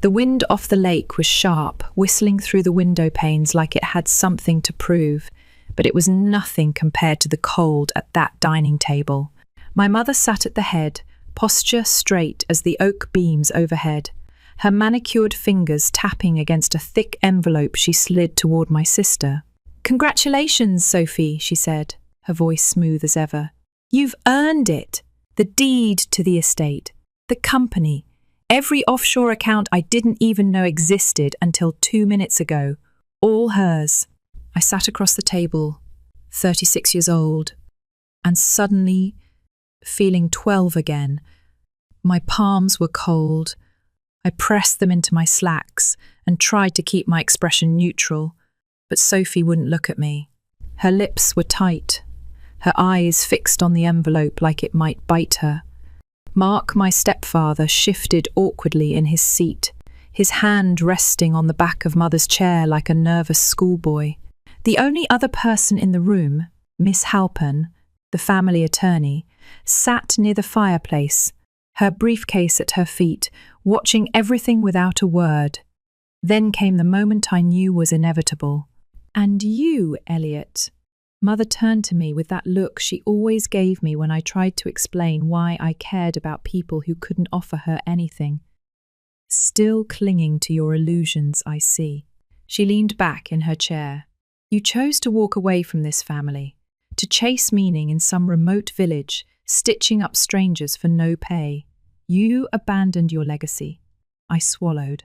The wind off the lake was sharp, whistling through the window panes like it had something to prove, but it was nothing compared to the cold at that dining table. My mother sat at the head, posture straight as the oak beams overhead, her manicured fingers tapping against a thick envelope she slid toward my sister. "Congratulations, Sophie," she said, her voice smooth as ever. "You've earned it. The deed to the estate, the company, every offshore account I didn't even know existed until 2 minutes ago, all hers." I sat across the table, 36 years old, and suddenly feeling 12 again. My palms were cold. I pressed them into my slacks and tried to keep my expression neutral, but Sophie wouldn't look at me. Her lips were tight, her eyes fixed on the envelope like it might bite her. Mark, my stepfather, shifted awkwardly in his seat, his hand resting on the back of Mother's chair like a nervous schoolboy. The only other person in the room, Miss Halpin, the family attorney, sat near the fireplace, her briefcase at her feet, watching everything without a word. Then came the moment I knew was inevitable. "And you, Elliot?" Mother turned to me with that look she always gave me when I tried to explain why I cared about people who couldn't offer her anything. "Still clinging to your illusions, I see." She leaned back in her chair. "You chose to walk away from this family, to chase meaning in some remote village, stitching up strangers for no pay. You abandoned your legacy." I swallowed.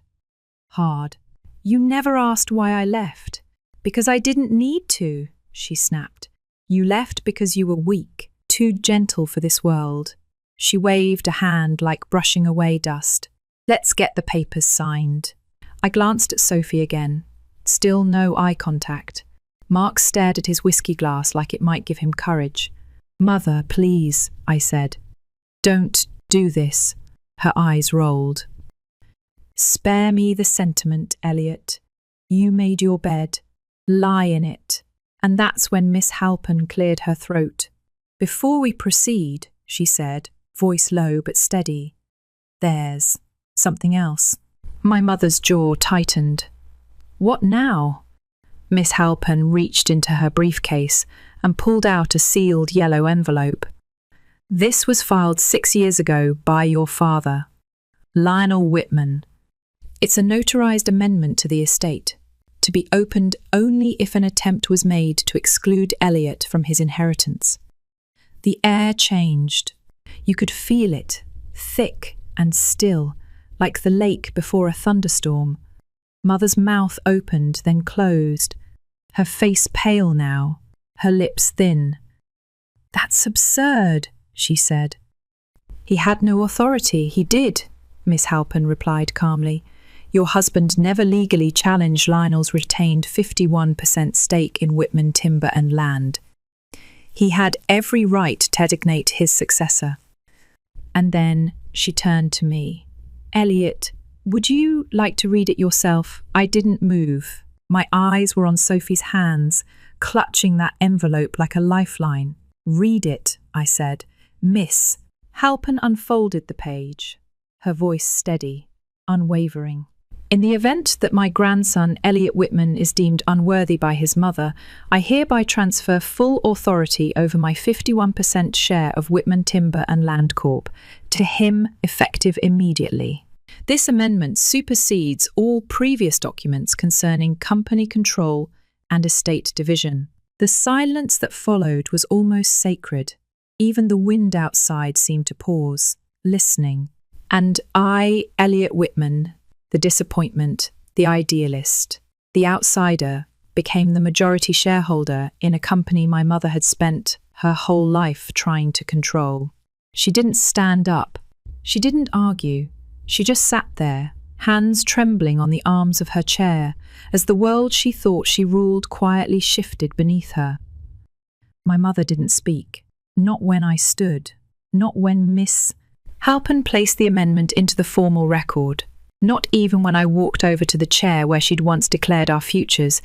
Hard. "You never asked why I left." "Because I didn't need to," she snapped. "You left because you were weak, too gentle for this world." She waved a hand like brushing away dust. "Let's get the papers signed." I glanced at Sophie again. Still no eye contact. Mark stared at his whiskey glass like it might give him courage. "Mother, please," I said. "Don't do this." Her eyes rolled. "Spare me the sentiment, Elliot. You made your bed. Lie in it." And that's when Miss Halpin cleared her throat. "Before we proceed," she said, voice low but steady, "there's something else." My mother's jaw tightened. "What now?" Miss Halpin reached into her briefcase and pulled out a sealed yellow envelope. "This was filed 6 years ago by your father, Lionel Whitman. It's a notarized amendment to the estate, to be opened only if an attempt was made to exclude Elliot from his inheritance." The air changed. You could feel it, thick and still, like the lake before a thunderstorm. Mother's mouth opened, then closed, her face pale now, her lips thin. "That's absurd," she said. "He had no authority, he did," Miss Halpin replied calmly. "Your husband never legally challenged Lionel's retained 51% stake in Whitman Timber and Land. He had every right to designate his successor." And then she turned to me. "Elliot, would you like to read it yourself?" I didn't move. My eyes were on Sophie's hands, clutching that envelope like a lifeline. "Read it," I said. "Miss." Halpin unfolded the page, her voice steady, unwavering. "In the event that my grandson, Elliot Whitman, is deemed unworthy by his mother, I hereby transfer full authority over my 51% share of Whitman Timber and Land Corp. to him effective immediately. This amendment supersedes all previous documents concerning company control and estate division." The silence that followed was almost sacred. Even the wind outside seemed to pause, listening. And I, Elliot Whitman, the disappointment, the idealist, the outsider, became the majority shareholder in a company my mother had spent her whole life trying to control. She didn't stand up. She didn't argue. She just sat there, hands trembling on the arms of her chair, as the world she thought she ruled quietly shifted beneath her. My mother didn't speak. Not when I stood. Not when Miss Halpin placed the amendment into the formal record. Not even when I walked over to the chair where she'd once declared our futures,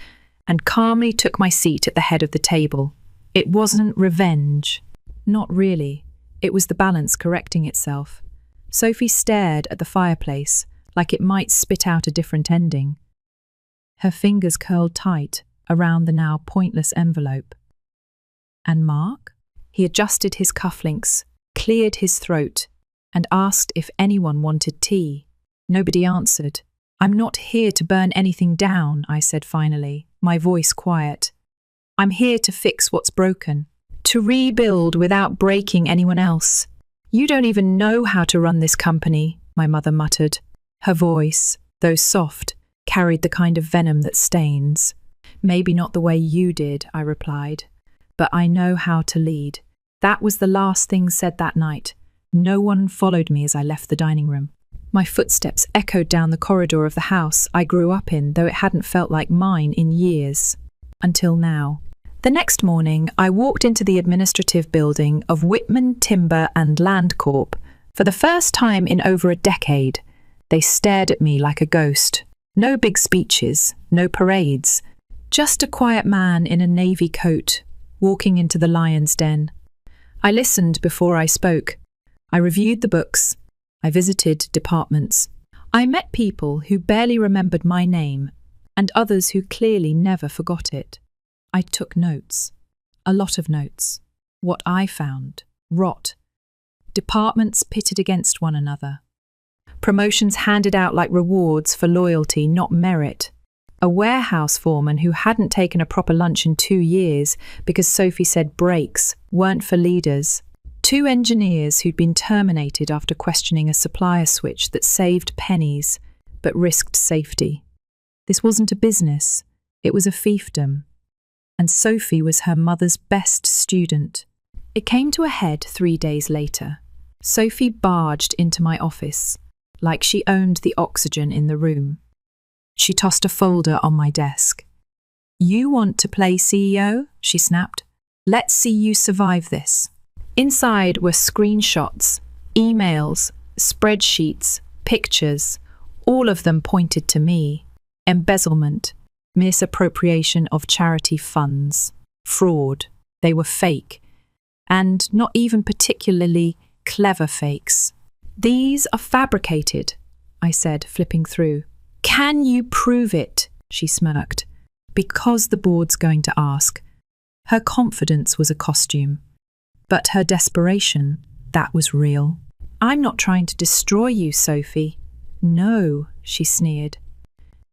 and calmly took my seat at the head of the table. It wasn't revenge. Not really. It was the balance correcting itself. Sophie stared at the fireplace, like it might spit out a different ending. Her fingers curled tight around the now pointless envelope. And Mark? He adjusted his cufflinks, cleared his throat, and asked if anyone wanted tea. Nobody answered. "I'm not here to burn anything down," I said finally, my voice quiet. "I'm here to fix what's broken, to rebuild without breaking anyone else." "You don't even know how to run this company," my mother muttered. Her voice, though soft, carried the kind of venom that stains. "Maybe not the way you did," I replied, "but I know how to lead." That was the last thing said that night. No one followed me as I left the dining room. My footsteps echoed down the corridor of the house I grew up in, though it hadn't felt like mine in years. Until now. The next morning, I walked into the administrative building of Whitman Timber and Land Corp. For the first time in over a decade, they stared at me like a ghost. No big speeches, no parades. Just a quiet man in a navy coat, walking into the lion's den. I listened before I spoke. I reviewed the books. I visited departments. I met people who barely remembered my name, and others who clearly never forgot it. I took notes. A lot of notes. What I found. Rot. Departments pitted against one another. Promotions handed out like rewards for loyalty, not merit. A warehouse foreman who hadn't taken a proper lunch in 2 years because Sophie said breaks weren't for leaders. 2 engineers who'd been terminated after questioning a supplier switch that saved pennies but risked safety. This wasn't a business, it was a fiefdom. And Sophie was her mother's best student. It came to a head 3 days later. Sophie barged into my office, like she owned the oxygen in the room. She tossed a folder on my desk. "You want to play CEO?" she snapped. "Let's see you survive this." Inside were screenshots, emails, spreadsheets, pictures. All of them pointed to me. Embezzlement, misappropriation of charity funds, fraud. They were fake, and not even particularly clever fakes. "These are fabricated," I said, flipping through. "Can you prove it?" she smirked. "Because the board's going to ask." Her confidence was a costume, but her desperation, that was real. "I'm not trying to destroy you, Sophie." "No," she sneered.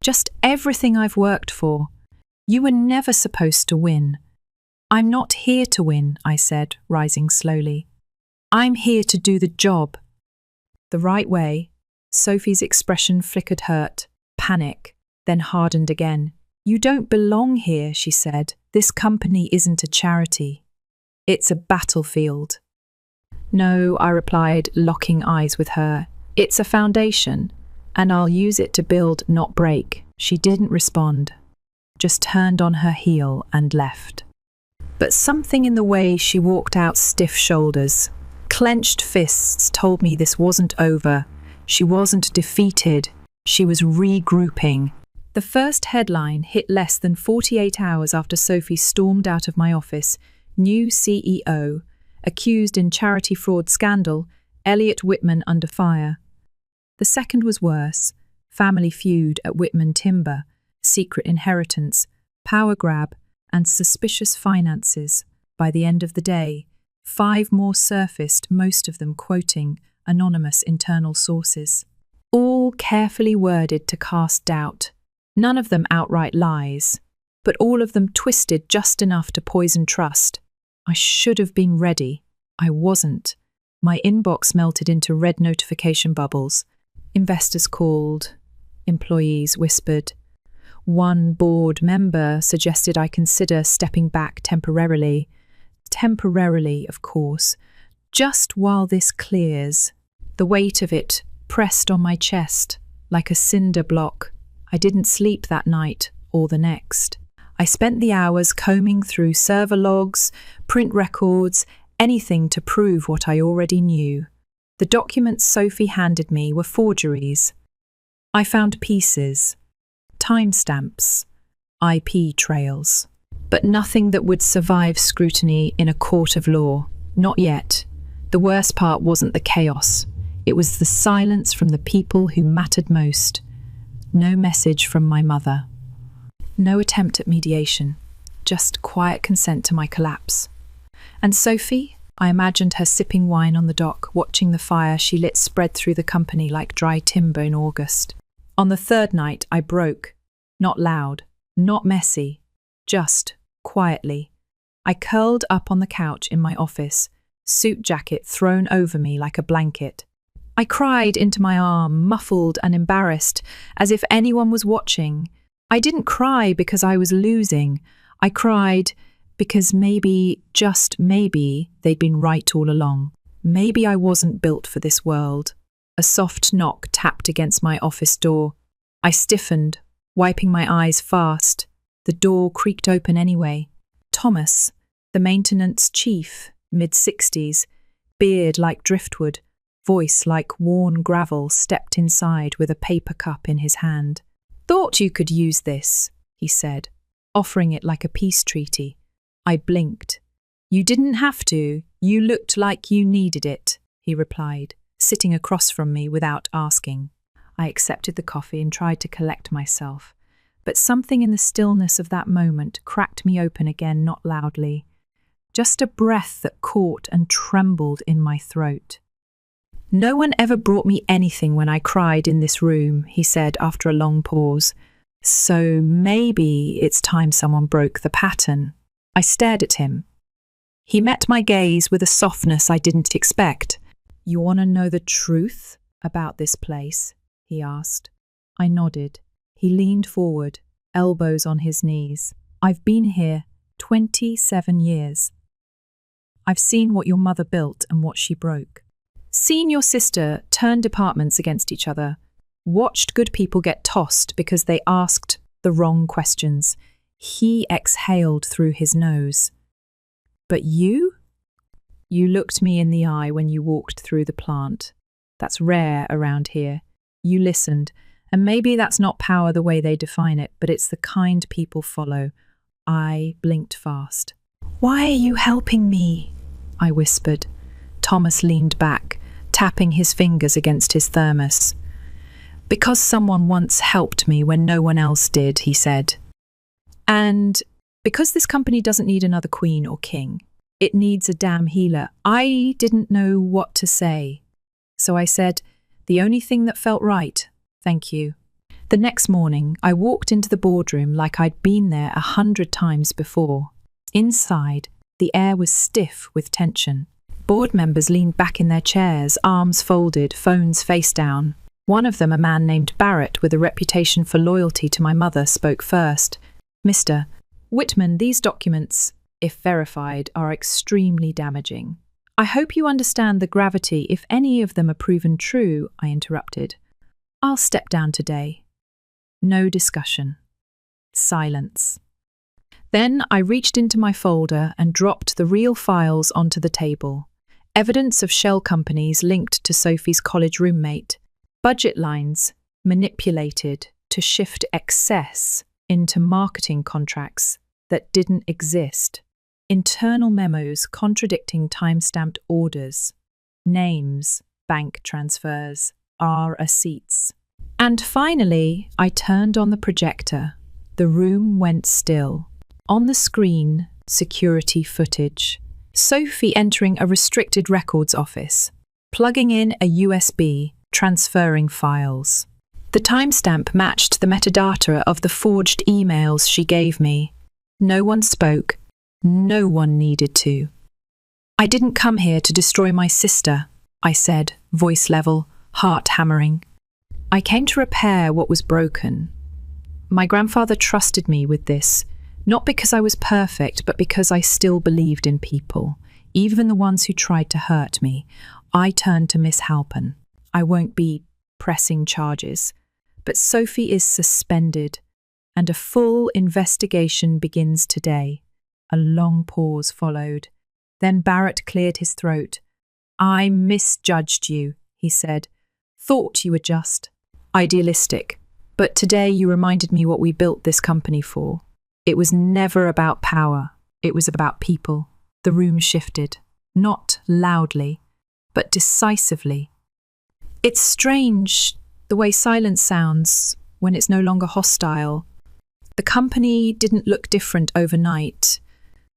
"Just everything I've worked for. You were never supposed to win." "I'm not here to win," I said, rising slowly. "I'm here to do the job." The right way. Sophie's expression flickered hurt, panic, then hardened again. "You don't belong here," she said. "This company isn't a charity. It's a battlefield." "No," I replied, locking eyes with her. "It's a foundation, and I'll use it to build, not break." She didn't respond, just turned on her heel and left. But something in the way she walked out stiff shoulders, clenched fists told me this wasn't over. She wasn't defeated. She was regrouping. The first headline hit less than 48 hours after Sophie stormed out of my office. New CEO, accused in charity fraud scandal, Elliot Whitman under fire. The second was worse. Family feud at Whitman Timber, secret inheritance, power grab, and suspicious finances. By the end of the day, 5 more surfaced, most of them quoting anonymous internal sources. All carefully worded to cast doubt. None of them outright lies, but all of them twisted just enough to poison trust. I should have been ready. I wasn't. My inbox melted into red notification bubbles. Investors called. Employees whispered. One board member suggested I consider stepping back temporarily. Temporarily, of course. Just while this clears. The weight of it pressed on my chest, like a cinder block. I didn't sleep that night or the next. I spent the hours combing through server logs, print records, anything to prove what I already knew. The documents Sophie handed me were forgeries. I found pieces, timestamps, IP trails, but nothing that would survive scrutiny in a court of law. Not yet. The worst part wasn't the chaos. It was the silence from the people who mattered most. No message from my mother. No attempt at mediation. Just quiet consent to my collapse. And Sophie? I imagined her sipping wine on the dock, watching the fire she lit spread through the company like dry timber in August. On the third night, I broke. Not loud, not messy, just quietly. I curled up on the couch in my office, suit jacket thrown over me like a blanket. I cried into my arm, muffled and embarrassed, as if anyone was watching. I didn't cry because I was losing. I cried because maybe, just maybe, they'd been right all along. Maybe I wasn't built for this world. A soft knock tapped against my office door. I stiffened, wiping my eyes fast. The door creaked open anyway. Thomas, the maintenance chief, mid-60s, beard like driftwood, voice like worn gravel, stepped inside with a paper cup in his hand. "Thought you could use this," he said, offering it like a peace treaty. I blinked. "You didn't have to. You looked like you needed it," he replied, sitting across from me without asking. I accepted the coffee and tried to collect myself, but something in the stillness of that moment cracked me open again, not loudly. Just a breath that caught and trembled in my throat. "No one ever brought me anything when I cried in this room," he said after a long pause. "So maybe it's time someone broke the pattern." I stared at him. He met my gaze with a softness I didn't expect. "You want to know the truth about this place?" he asked. I nodded. He leaned forward, elbows on his knees. "I've been here 27 years. I've seen what your mother built and what she broke. Seen your sister turn departments against each other. Watched good people get tossed because they asked the wrong questions." He exhaled through his nose. "But you? You looked me in the eye when you walked through the plant. That's rare around here. You listened, and maybe that's not power the way they define it, but it's the kind people follow." I blinked fast. "Why are you helping me?" I whispered. Thomas leaned back, tapping his fingers against his thermos. "Because someone once helped me when no one else did," he said. "And because this company doesn't need another queen or king, it needs a damn healer." I didn't know what to say, so I said, "The only thing that felt right, thank you." The next morning, I walked into the boardroom like I'd been there 100 times before. Inside, the air was stiff with tension. Board members leaned back in their chairs, arms folded, phones face down. One of them, a man named Barrett with a reputation for loyalty to my mother, spoke first. "Mr. Whitman, these documents, if verified, are extremely damaging. I hope you understand the gravity if any of them are proven true," I interrupted. "I'll step down today." No discussion. Silence. Then I reached into my folder and dropped the real files onto the table. Evidence of shell companies linked to Sophie's college roommate. Budget lines manipulated to shift excess into marketing contracts that didn't exist. Internal memos contradicting time-stamped orders. Names, bank transfers, receipts. And finally, I turned on the projector. The room went still. On the screen, security footage. Sophie entering a restricted records office, plugging in a USB, transferring files. The timestamp matched the metadata of the forged emails she gave me. No one spoke. No one needed to. "I didn't come here to destroy my sister," I said, voice level, heart hammering. "I came to repair what was broken. My grandfather trusted me with this, not because I was perfect, but because I still believed in people, even the ones who tried to hurt me. I turned to Miss Halpin. I won't be pressing charges, but Sophie is suspended, and a full investigation begins today." A long pause followed. Then Barrett cleared his throat. "I misjudged you," he said. "Thought you were just idealistic, but today you reminded me what we built this company for. It was never about power. It was about people." The room shifted, not loudly, but decisively. It's strange the way silence sounds when it's no longer hostile. The company didn't look different overnight,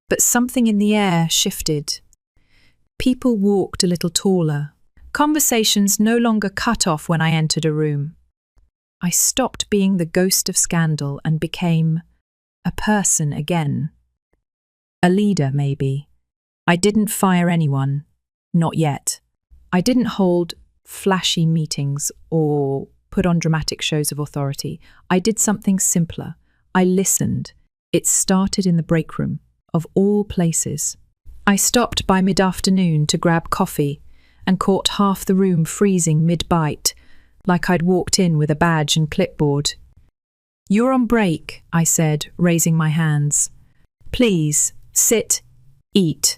but something in the air shifted. People walked a little taller. Conversations no longer cut off when I entered a room. I stopped being the ghost of scandal and became a person again. A leader, maybe. I didn't fire anyone. Not yet. I didn't hold flashy meetings or put on dramatic shows of authority. I did something simpler. I listened. It started in the break room, of all places. I stopped by mid-afternoon to grab coffee and caught half the room freezing mid-bite, like I'd walked in with a badge and clipboard. "You're on break," I said, raising my hands. "Please, sit, eat."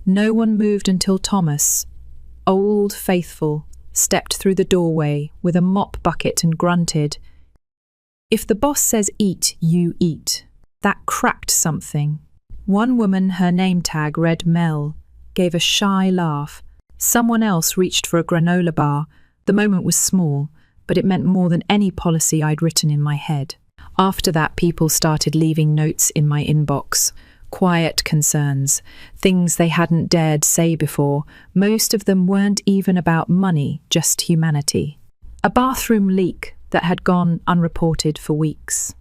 No one moved until Thomas, old faithful, stepped through the doorway with a mop bucket and grunted. If the boss says eat, you eat. That cracked something. One woman, her name tag read Mel, gave a shy laugh. Someone else reached for a granola bar. The moment was small, but it meant more than any policy I'd written in my head. After that, people started leaving notes in my inbox. Quiet concerns, things they hadn't dared say before. Most of them weren't even about money, just humanity. A bathroom leak that had gone unreported for weeks.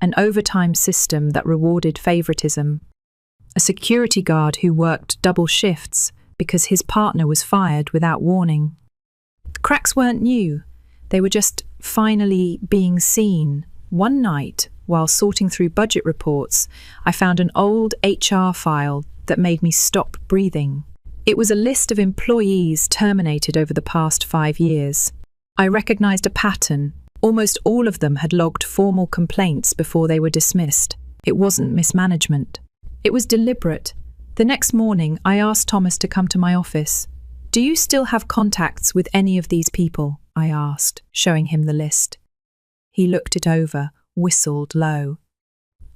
An overtime system that rewarded favoritism. A security guard who worked double shifts because his partner was fired without warning. The cracks weren't new. They were just finally being seen. One night, while sorting through budget reports, I found an old HR file that made me stop breathing. It was a list of employees terminated over the past 5 years. I recognized a pattern. Almost all of them had logged formal complaints before they were dismissed. It wasn't mismanagement. It was deliberate. The next morning, I asked Thomas to come to my office. "Do you still have contacts with any of these people?" I asked, showing him the list. He looked it over, whistled low.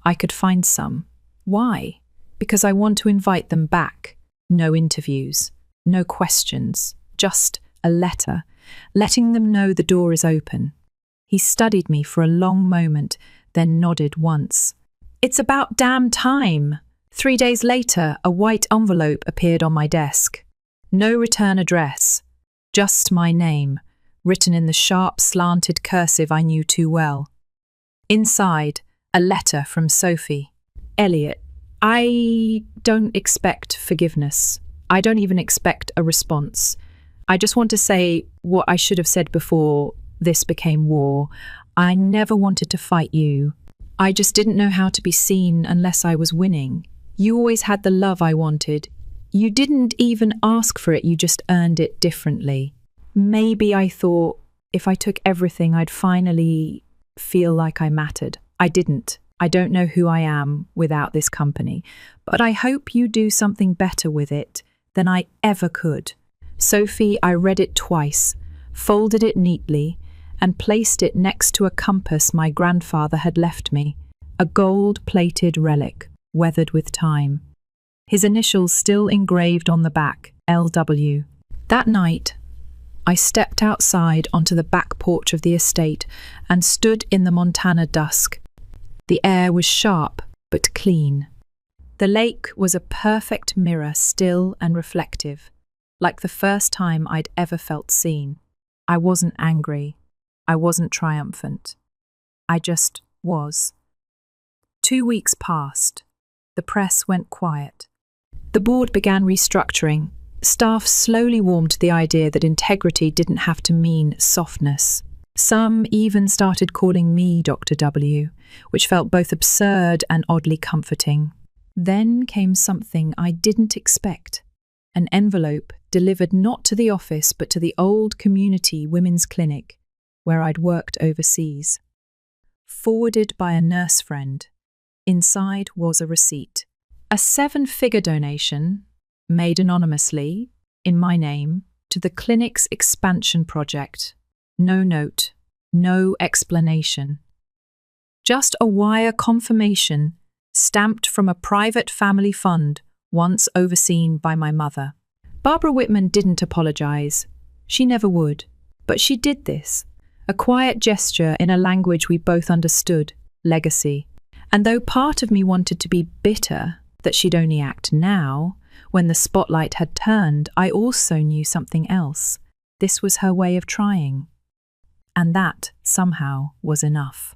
"I could find some." "Why?" "Because I want to invite them back. No interviews, no questions, just a letter, letting them know the door is open." He studied me for a long moment, then nodded once. "It's about damn time." 3 days later, a white envelope appeared on my desk. No return address, just my name, written in the sharp, slanted cursive I knew too well. Inside, a letter from Sophie. "Elliot, I don't expect forgiveness. I don't even expect a response. I just want to say what I should have said before this became war. I never wanted to fight you. I just didn't know how to be seen unless I was winning. You always had the love I wanted. You didn't even ask for it, you just earned it differently. Maybe I thought if I took everything, I'd finally feel like I mattered. I didn't. I don't know who I am without this company, but I hope you do something better with it than I ever could." Sophie, I read it twice, folded it neatly, and placed it next to a compass my grandfather had left me, a gold-plated relic, weathered with time. His initials still engraved on the back, LW. That night, I stepped outside onto the back porch of the estate and stood in the Montana dusk. The air was sharp but clean. The lake was a perfect mirror, still and reflective, like the first time I'd ever felt seen. I wasn't angry. I wasn't triumphant. I just was. 2 weeks passed. The press went quiet. The board began restructuring. Staff slowly warmed to the idea that integrity didn't have to mean softness. Some even started calling me Dr. W, which felt both absurd and oddly comforting. Then came something I didn't expect. An envelope delivered not to the office but to the old community women's clinic where I'd worked overseas. Forwarded by a nurse friend. Inside was a receipt. A 7-figure donation, made anonymously, in my name, to the clinic's expansion project. No note, no explanation. Just a wire confirmation stamped from a private family fund once overseen by my mother. Barbara Whitman didn't apologize. She never would. But she did this, a quiet gesture in a language we both understood, legacy. And though part of me wanted to be bitter that she'd only act now, when the spotlight had turned, I also knew something else. This was her way of trying. And that, somehow, was enough.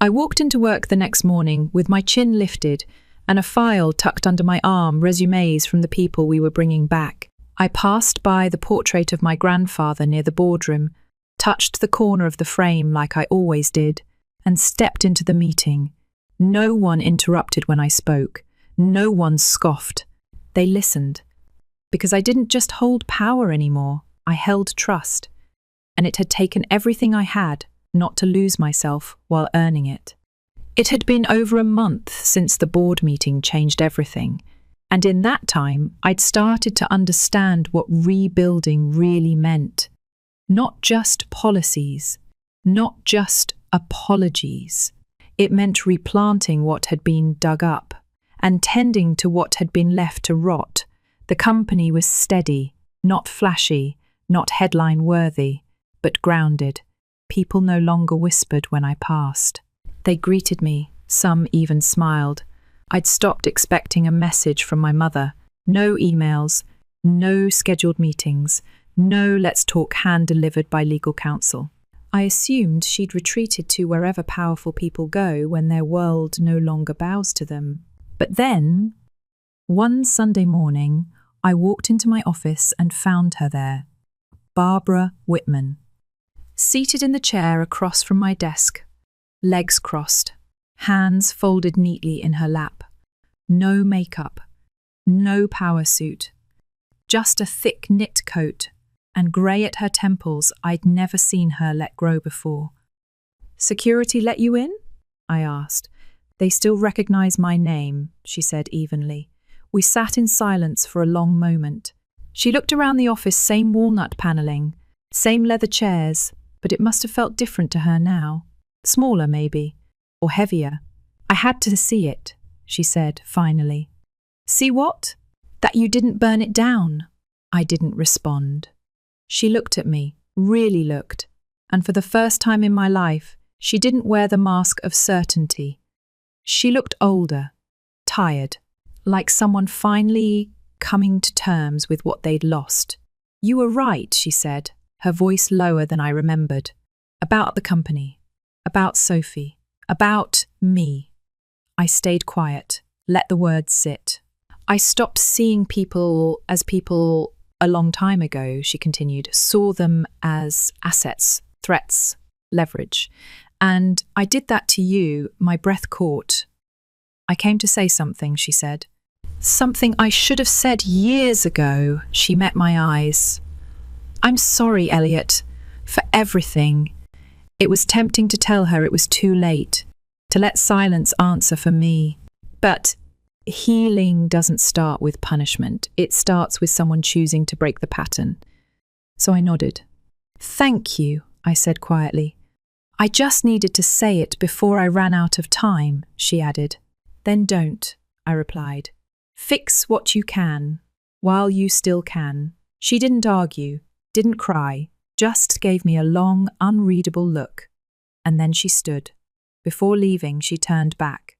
I walked into work the next morning with my chin lifted and a file tucked under my arm, resumes from the people we were bringing back. I passed by the portrait of my grandfather near the boardroom, touched the corner of the frame like I always did, and stepped into the meeting. No one interrupted when I spoke. No one scoffed. They listened. Because I didn't just hold power anymore, I held trust. And it had taken everything I had not to lose myself while earning it. It had been over a month since the board meeting changed everything, and in that time I'd started to understand what rebuilding really meant. Not just policies, not just apologies. It meant replanting what had been dug up and tending to what had been left to rot. The company was steady, not flashy, not headline-worthy, but grounded. People no longer whispered when I passed. They greeted me, some even smiled. I'd stopped expecting a message from my mother. No emails, no scheduled meetings, no let's talk hand-delivered by legal counsel. I assumed she'd retreated to wherever powerful people go when their world no longer bows to them. But then, one Sunday morning, I walked into my office and found her there. Barbara Whitman. Seated in the chair across from my desk, legs crossed, hands folded neatly in her lap. No makeup, no power suit, just a thick knit coat and grey at her temples I'd never seen her let grow before. "Security let you in?" I asked. "They still recognise my name," she said evenly. We sat in silence for a long moment. She looked around the office, same walnut panelling, same leather chairs, but it must have felt different to her now. Smaller, maybe, or heavier. "I had to see it," she said, finally. "See what?" "That you didn't burn it down." I didn't respond. She looked at me, really looked, and for the first time in my life, she didn't wear the mask of certainty. She looked older, tired, like someone finally coming to terms with what they'd lost. "You were right," she said, her voice lower than I remembered. "About the company, about Sophie, about me." I stayed quiet, let the words sit. "I stopped seeing people as people a long time ago," she continued, "saw them as assets, threats, leverage. And I did that to you." My breath caught. "I came to say something," she said. "Something I should have said years ago." She met my eyes. "I'm sorry, Elliot, for everything." It was tempting to tell her it was too late, to let silence answer for me. But healing doesn't start with punishment. It starts with someone choosing to break the pattern. So I nodded. "Thank you," I said quietly. "I just needed to say it before I ran out of time," she added. "Then don't," I replied. "Fix what you can, while you still can." She didn't argue, didn't cry, just gave me a long, unreadable look. And then she stood. Before leaving, she turned back.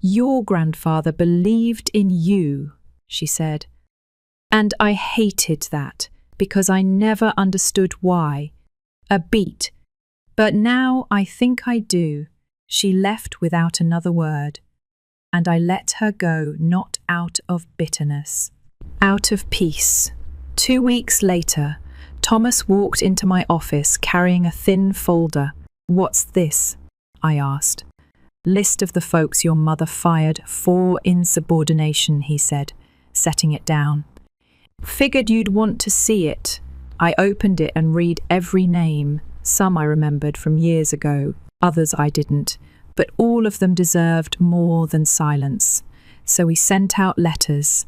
"Your grandfather believed in you," she said. "And I hated that, because I never understood why. A beat. But now I think I do." She left without another word. And I let her go, not out of bitterness, out of peace. 2 weeks later, Thomas walked into my office carrying a thin folder. "What's this?" I asked. "List of the folks your mother fired for insubordination," he said, setting it down. "Figured you'd want to see it." I opened it and read every name. Some I remembered from years ago, others I didn't, but all of them deserved more than silence. So we sent out letters,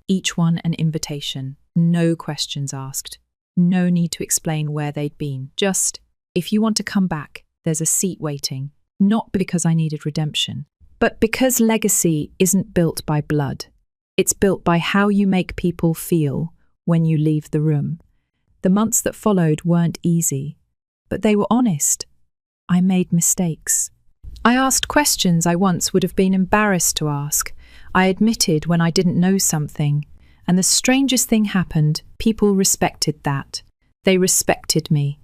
each one an invitation, no questions asked. No need to explain where they'd been. Just, "If you want to come back, there's a seat waiting." Not because I needed redemption, but because legacy isn't built by blood. It's built by how you make people feel when you leave the room. The months that followed weren't easy, but they were honest. I made mistakes. I asked questions I once would have been embarrassed to ask. I admitted when I didn't know something. And the strangest thing happened, people respected that. They respected me.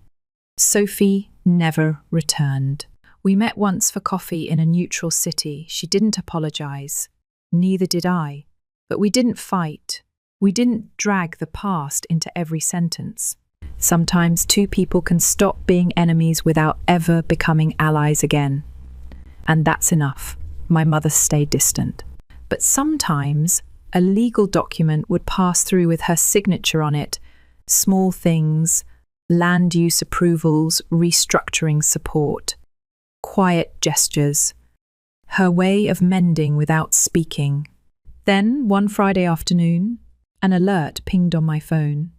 Sophie never returned. We met once for coffee in a neutral city. She didn't apologize. Neither did I. But we didn't fight. We didn't drag the past into every sentence. Sometimes two people can stop being enemies without ever becoming allies again. And that's enough. My mother stayed distant. But sometimes a legal document would pass through with her signature on it. Small things, land use approvals, restructuring support, quiet gestures. Her way of mending without speaking. Then, one Friday afternoon, an alert pinged on my phone.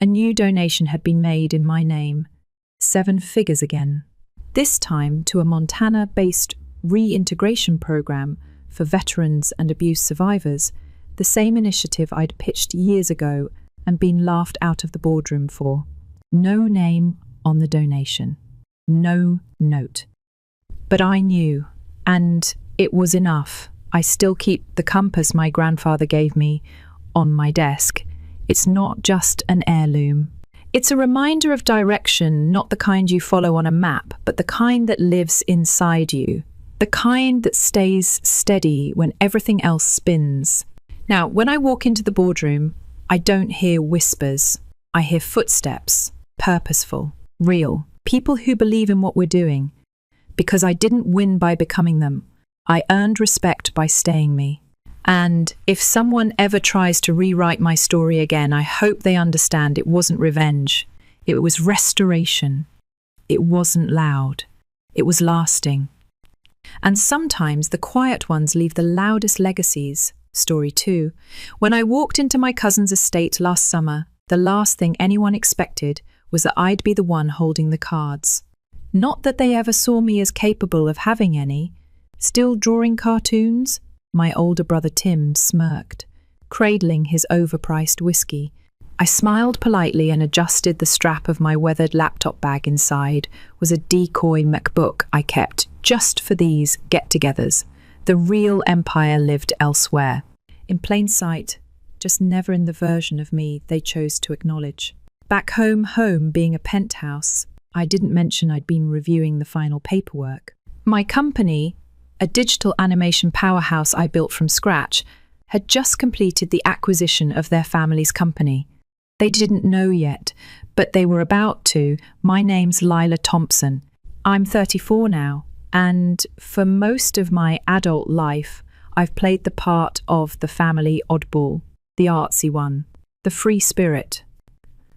A new donation had been made in my name. 7 figures again. This time to a Montana-based reintegration program for veterans and abuse survivors, the same initiative I'd pitched years ago and been laughed out of the boardroom for. No name on the donation. No note. But I knew, and it was enough. I still keep the compass my grandfather gave me on my desk. It's not just an heirloom. It's a reminder of direction, not the kind you follow on a map, but the kind that lives inside you. The kind that stays steady when everything else spins. Now, when I walk into the boardroom, I don't hear whispers. I hear footsteps, purposeful, real. People who believe in what we're doing. Because I didn't win by becoming them. I earned respect by staying me. And if someone ever tries to rewrite my story again, I hope they understand it wasn't revenge. It was restoration. It wasn't loud. It was lasting. And sometimes the quiet ones leave the loudest legacies. Story 2. When I walked into my cousin's estate last summer, the last thing anyone expected was that I'd be the one holding the cards. Not that they ever saw me as capable of having any. Still drawing cartoons? My older brother Tim smirked, cradling his overpriced whiskey. I smiled politely and adjusted the strap of my weathered laptop bag. Inside was a decoy MacBook I kept just for these get-togethers. The real empire lived elsewhere. In plain sight, just never in the version of me they chose to acknowledge. Back home being a penthouse, I didn't mention I'd been reviewing the final paperwork. My company, a digital animation powerhouse I built from scratch, had just completed the acquisition of their family's company. They didn't know yet, but they were about to. My name's Lila Thompson. I'm 34 now, and for most of my adult life, I've played the part of the family oddball, the artsy one, the free spirit.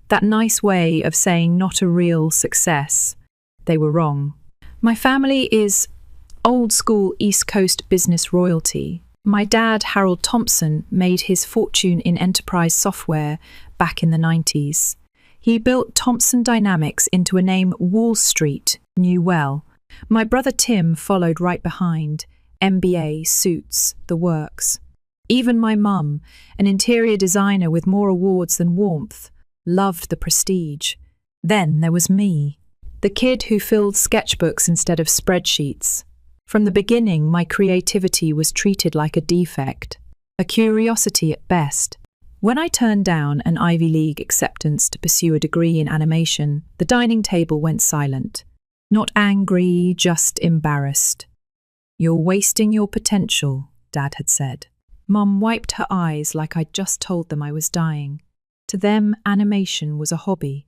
That nice way of saying not a real success. They were wrong. My family is old-school East Coast business royalty. My dad, Harold Thompson, made his fortune in enterprise software back in the 90s. He built Thompson Dynamics into a name Wall Street knew well. My brother Tim followed right behind. MBA, suits, the works. Even my mum, an interior designer with more awards than warmth, loved the prestige. Then there was me, the kid who filled sketchbooks instead of spreadsheets. From the beginning, my creativity was treated like a defect, a curiosity at best. When I turned down an Ivy League acceptance to pursue a degree in animation, the dining table went silent. Not angry, just embarrassed. "You're wasting your potential," Dad had said. Mum wiped her eyes like I'd just told them I was dying. To them, animation was a hobby,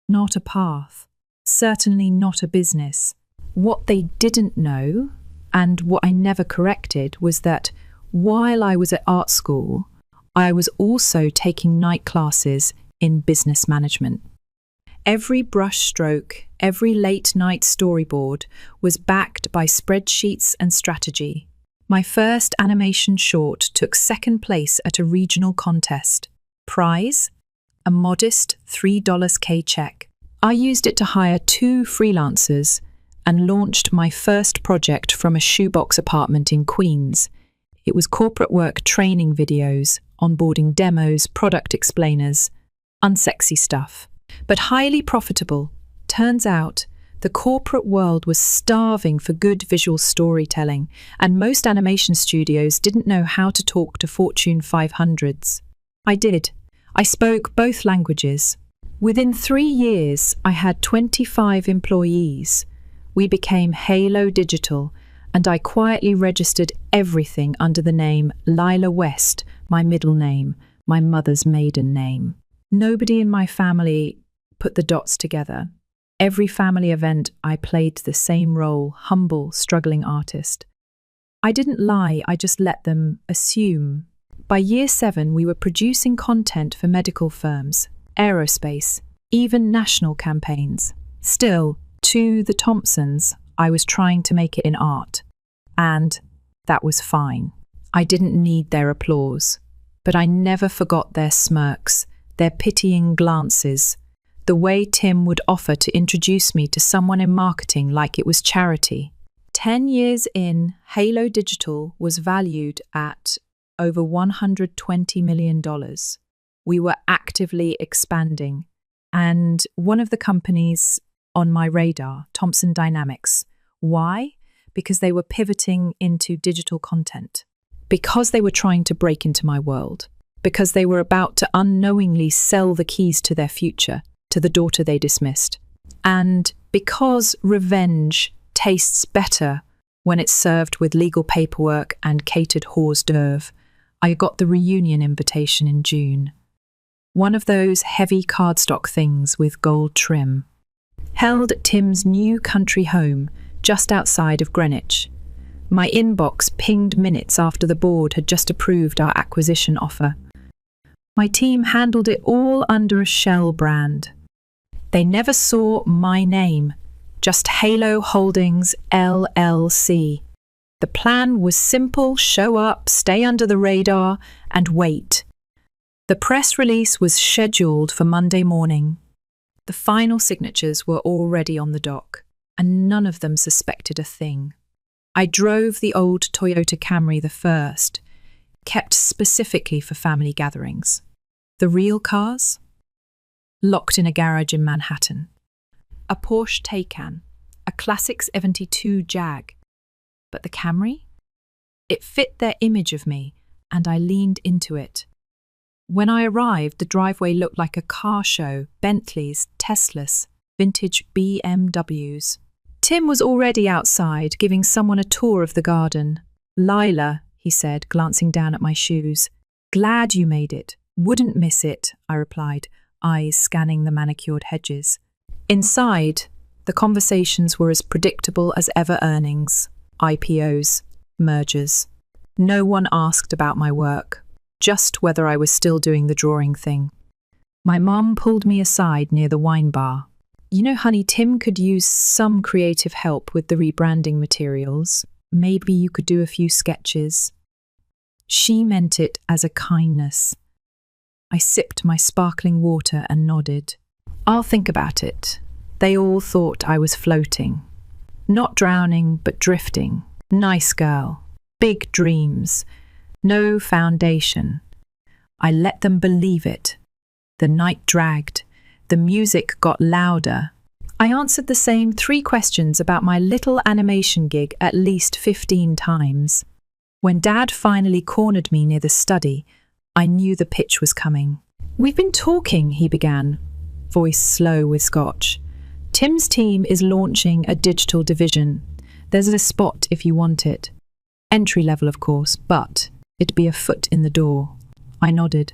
not a path, certainly not a business. What they didn't know, and what I never corrected, was that while I was at art school, I was also taking night classes in business management. Every brush stroke, every late-night storyboard was backed by spreadsheets and strategy. My first animation short took second place at a regional contest. Prize? A modest $3K check. I used it to hire 2 freelancers and launched my first project from a shoebox apartment in Queens. It was corporate work training videos, onboarding demos, product explainers, unsexy stuff. but highly profitable. Turns out, the corporate world was starving for good visual storytelling, and most animation studios didn't know how to talk to Fortune 500s. I did. I spoke both languages. Within 3 years, I had 25 employees. We became Halo Digital, and I quietly registered everything under the name Lila West, my middle name, my mother's maiden name. Nobody in my family put the dots together. Every family event, I played the same role, humble, struggling artist. I didn't lie, I just let them assume. By year 7, we were producing content for medical firms, aerospace, even national campaigns. Still, to the Thompsons, I was trying to make it in art. And that was fine. I didn't need their applause. But I never forgot their smirks, their pitying glances, the way Tim would offer to introduce me to someone in marketing like it was charity. 10 years in, Halo Digital was valued at over $120 million. We were actively expanding, and one of the companies on my radar, Thomson Dynamics. Why? Because they were pivoting into digital content. Because they were trying to break into my world. Because they were about to unknowingly sell the keys to their future to the daughter they dismissed. And because revenge tastes better when it's served with legal paperwork and catered hors d'oeuvre, I got the reunion invitation in June. One of those heavy cardstock things with gold trim. Held at Tim's new country home just outside of Greenwich. My inbox pinged minutes after the board had just approved our acquisition offer. My team handled it all under a shell brand. They never saw my name, just Halo Holdings LLC. The plan was simple: show up, stay under the radar, and wait. The press release was scheduled for Monday morning. The final signatures were already on the dock, and none of them suspected a thing. I drove the old Toyota Camry the first, kept specifically for family gatherings. The real cars? Locked in a garage in Manhattan. A Porsche Taycan, a classic 72 Jag. But the Camry? It fit their image of me, and I leaned into it. When I arrived, the driveway looked like a car show: Bentleys, Teslas, vintage BMWs. Tim was already outside, giving someone a tour of the garden. "Lila," he said, glancing down at my shoes. "Glad you made it. Wouldn't miss it," I replied, eyes scanning the manicured hedges. Inside, the conversations were as predictable as ever: earnings, IPOs, mergers. No one asked about my work, just whether I was still doing the drawing thing. My mum pulled me aside near the wine bar. "You know, honey, Tim could use some creative help with the rebranding materials. Maybe you could do a few sketches." She meant it as a kindness. I sipped my sparkling water and nodded. "I'll think about it." They all thought I was floating. Not drowning, but drifting. Nice girl. Big dreams. No foundation. I let them believe it. The night dragged. The music got louder. I answered the same 3 questions about my little animation gig at least 15 times. When Dad finally cornered me near the study, I knew the pitch was coming. "We've been talking," he began, voice slow with scotch. "Tim's team is launching a digital division. There's a spot if you want it. Entry level, of course, but it'd be a foot in the door." I nodded.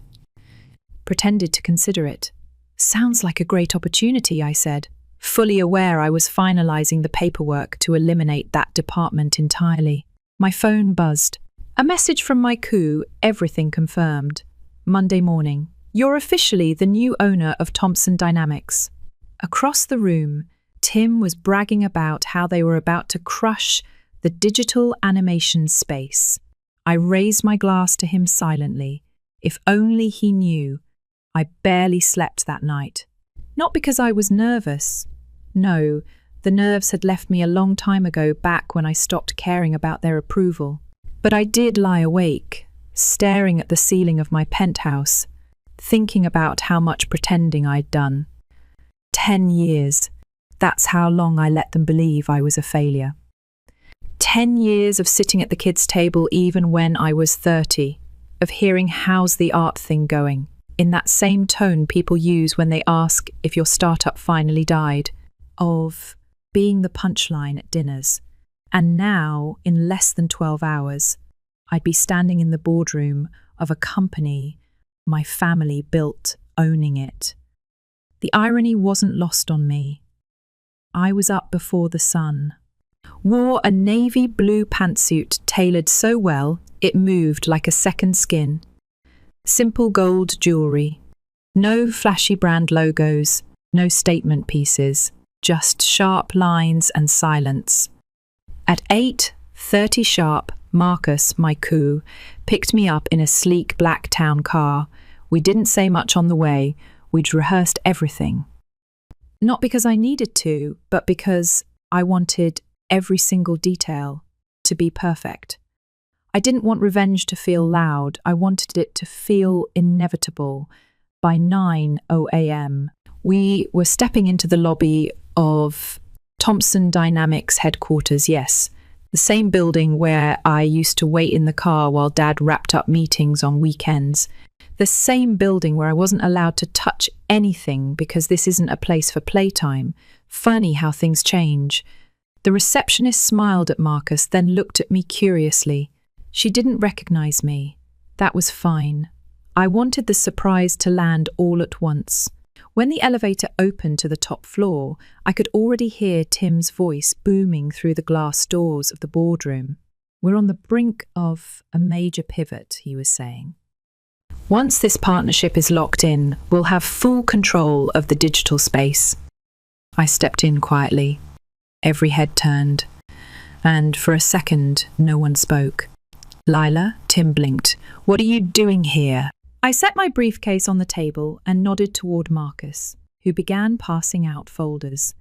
Pretended to consider it. "Sounds like a great opportunity," I said, fully aware I was finalizing the paperwork to eliminate that department entirely. My phone buzzed. A message from my coup, everything confirmed. Monday morning. "You're officially the new owner of Thomson Dynamics." Across the room, Tim was bragging about how they were about to crush the digital animation space. I raised my glass to him silently. If only he knew. I barely slept that night. Not because I was nervous. No, the nerves had left me a long time ago, back when I stopped caring about their approval. But I did lie awake, staring at the ceiling of my penthouse, thinking about how much pretending I'd done. 10 years. That's how long I let them believe I was a failure. 10 years of sitting at the kids' table even when I was 30, of hearing "how's the art thing going?" in that same tone people use when they ask if your startup finally died, of being the punchline at dinners. And now, in less than 12 hours, I'd be standing in the boardroom of a company my family built, owning it. The irony wasn't lost on me. I was up before the sun. Wore a navy blue pantsuit tailored so well it moved like a second skin. Simple gold jewellery. No flashy brand logos, no statement pieces, just sharp lines and silence. At 8:30 sharp, Marcus, my coup, picked me up in a sleek black town car. We didn't say much on the way. We'd rehearsed everything. Not because I needed to, but because I wanted every single detail to be perfect. I didn't want revenge to feel loud. I wanted it to feel inevitable. By 9:00 a.m., we were stepping into the lobby of Thompson Dynamics headquarters, yes, the same building where I used to wait in the car while Dad wrapped up meetings on weekends. The same building where I wasn't allowed to touch anything because this isn't a place for playtime. Funny how things change. The receptionist smiled at Marcus, then looked at me curiously. She didn't recognize me. That was fine. I wanted the surprise to land all at once. When the elevator opened to the top floor, I could already hear Tim's voice booming through the glass doors of the boardroom. "We're on the brink of a major pivot," he was saying. "Once this partnership is locked in, we'll have full control of the digital space." I stepped in quietly. Every head turned, and for a second, no one spoke. "Lila," Tim blinked. "What are you doing here?" I set my briefcase on the table and nodded toward Marcus, who began passing out folders.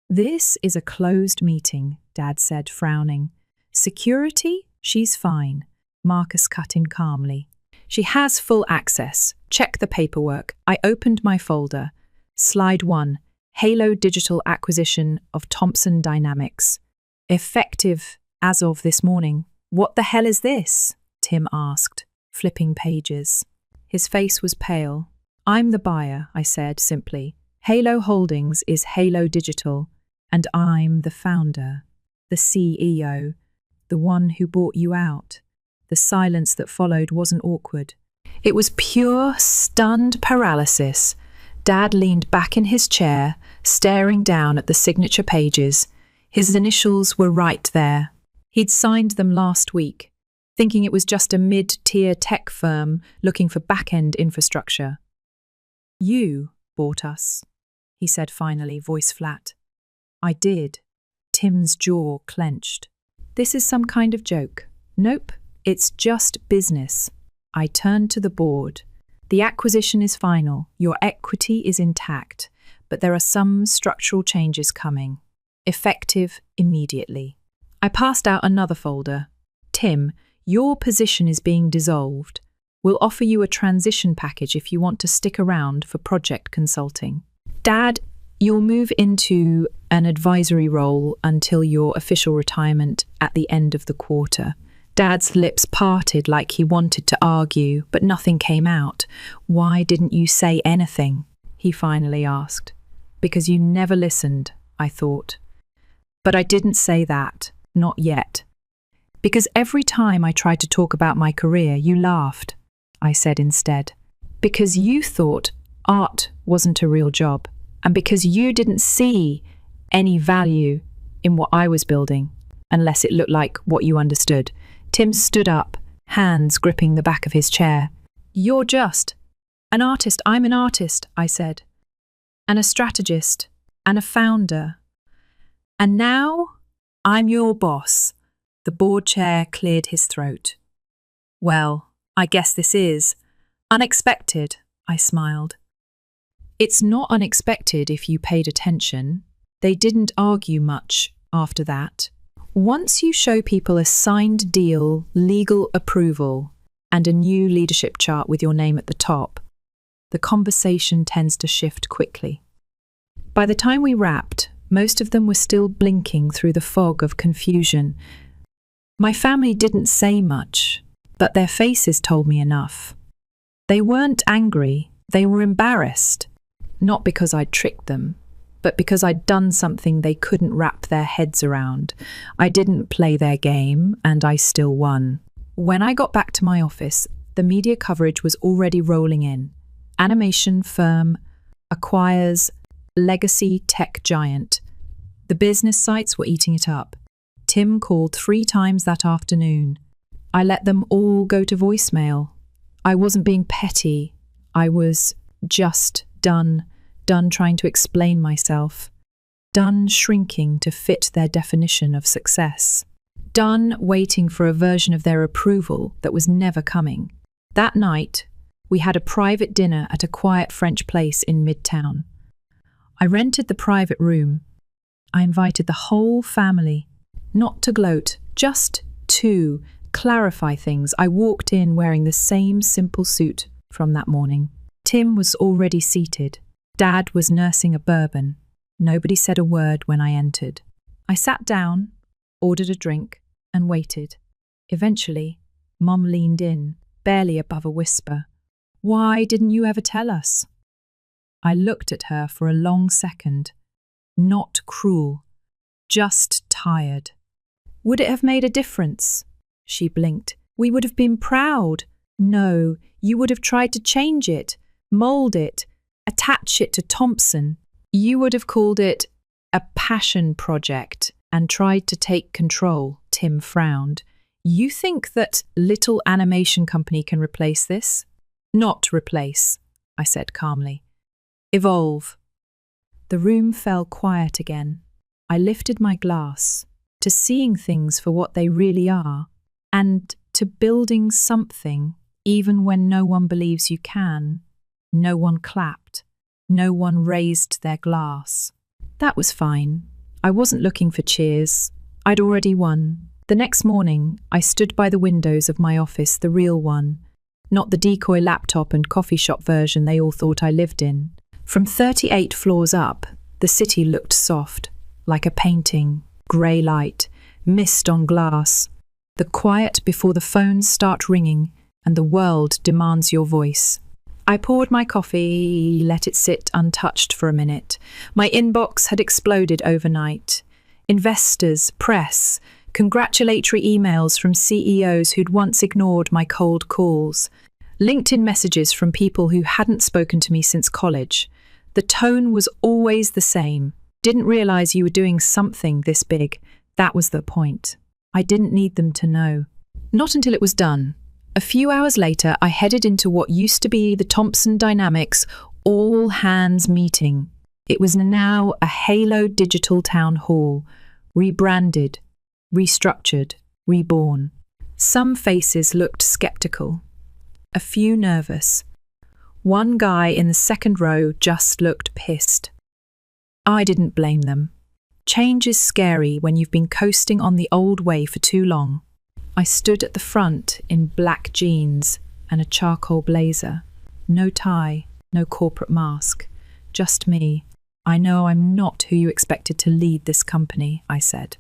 "This is a closed meeting," Dad said, frowning. "Security? She's fine," Marcus cut in calmly. "She has full access. Check the paperwork." I opened my folder. Slide 1. Halo Digital Acquisition of Thompson Dynamics. Effective as of this morning. "What the hell is this?" Tim asked, flipping pages. His face was pale. "I'm the buyer," I said simply. "Halo Holdings is Halo Digital, and I'm the founder, the CEO, the one who bought you out." The silence that followed wasn't awkward. It was pure, stunned paralysis. Dad leaned back in his chair, staring down at the signature pages. His initials were right there. He'd signed them last week, thinking it was just a mid-tier tech firm looking for back-end infrastructure. "You bought us," he said finally, voice flat. "I did." Tim's jaw clenched. "This is some kind of joke." "Nope, it's just business." I turned to the board. "The acquisition is final. Your equity is intact, but there are some structural changes coming. Effective immediately." I passed out another folder. "Tim, your position is being dissolved. We'll offer you a transition package if you want to stick around for project consulting. Dad, you'll move into an advisory role until your official retirement at the end of the quarter." Dad's lips parted like he wanted to argue, but nothing came out. "Why didn't you say anything?" he finally asked. "Because you never listened," I thought. "But I didn't say that. Not yet. Because every time I tried to talk about my career, you laughed," I said instead. "Because you thought art wasn't a real job, and because you didn't see any value in what I was building, unless it looked like what you understood." Tim stood up, hands gripping the back of his chair. "You're just an artist. I'm an artist," I said, "and a strategist, and a founder. And now I'm your boss." The board chair cleared his throat. "Well, I guess this is unexpected," I smiled. "It's not unexpected if you paid attention." They didn't argue much after that. Once you show people a signed deal, legal approval, and a new leadership chart with your name at the top, the conversation tends to shift quickly. By the time we wrapped, most of them were still blinking through the fog of confusion. My family didn't say much, but their faces told me enough. They weren't angry, they were embarrassed. Not because I'd tricked them, but because I'd done something they couldn't wrap their heads around. I didn't play their game, and I still won. When I got back to my office, the media coverage was already rolling in. Animation firm acquires legacy tech giant. The business sites were eating it up. Tim called 3 times that afternoon. I let them all go to voicemail. I wasn't being petty. I was just done trying to explain myself. Done shrinking to fit their definition of success. Done waiting for a version of their approval that was never coming. That night, we had a private dinner at a quiet French place in Midtown. I rented the private room. I invited the whole family, not to gloat, just to clarify things. I walked in wearing the same simple suit from that morning. Tim was already seated. Dad was nursing a bourbon. Nobody said a word when I entered. I sat down, ordered a drink, and waited. Eventually, Mum leaned in, barely above a whisper. "Why didn't you ever tell us?" I looked at her for a long second. Not cruel, just tired. "Would it have made a difference?" She blinked. "We would have been proud." "No, you would have tried to change it, mould it, attach it to Thompson. You would have called it a passion project and tried to take control." Tim frowned. "You think that little animation company can replace this?" "Not replace," I said calmly. "Evolve." The room fell quiet again. I lifted my glass to seeing things for what they really are, and to building something even when no one believes you can. No one clapped. No one raised their glass. That was fine. I wasn't looking for cheers. I'd already won. The next morning, I stood by the windows of my office, the real one, not the decoy laptop and coffee shop version they all thought I lived in. From 38 floors up, the city looked soft, like a painting, grey light, mist on glass, the quiet before the phones start ringing and the world demands your voice. I poured my coffee, let it sit untouched for a minute. My inbox had exploded overnight. Investors, press, congratulatory emails from CEOs who'd once ignored my cold calls, LinkedIn messages from people who hadn't spoken to me since college. The tone was always the same. Didn't realize you were doing something this big. That was the point. I didn't need them to know. Not until it was done. A few hours later, I headed into what used to be the Thompson Dynamics all-hands meeting. It was now a Halo digital town hall, rebranded, restructured, reborn. Some faces looked skeptical, a few nervous. One guy in the second row just looked pissed. I didn't blame them. Change is scary when you've been coasting on the old way for too long. I stood at the front in black jeans and a charcoal blazer. No tie, no corporate mask. Just me. "I know I'm not who you expected to lead this company," I said.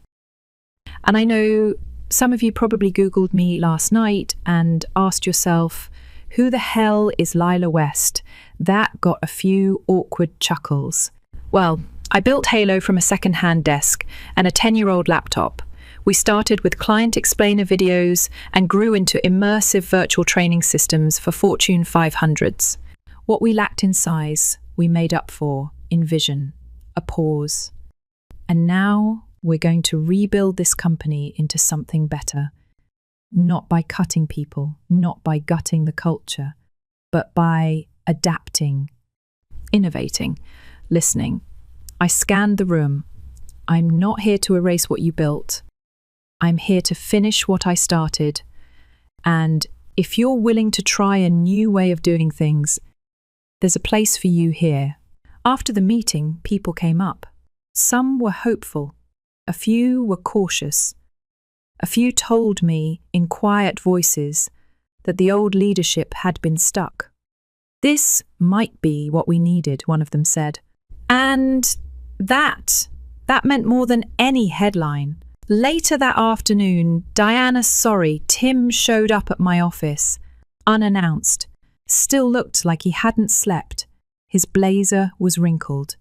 And I know some of you probably Googled me last night and asked yourself, who the hell is Lila West? That got a few awkward chuckles. Well, I built Halo from a second-hand desk and a 10-year-old laptop. We started with client explainer videos and grew into immersive virtual training systems for Fortune 500s. What we lacked in size, we made up for in vision, a pause. And now we're going to rebuild this company into something better. Not by cutting people, not by gutting the culture, but by adapting, innovating, listening. I scanned the room. I'm not here to erase what you built. I'm here to finish what I started. And if you're willing to try a new way of doing things, there's a place for you here. After the meeting, people came up. Some were hopeful. A few were cautious. A few told me in quiet voices that the old leadership had been stuck. "This might be what we needed," one of them said. "And That meant more than any headline. Later that afternoon, Diana's sorry, Tim showed up at my office, unannounced, still looked like he hadn't slept. His blazer was wrinkled,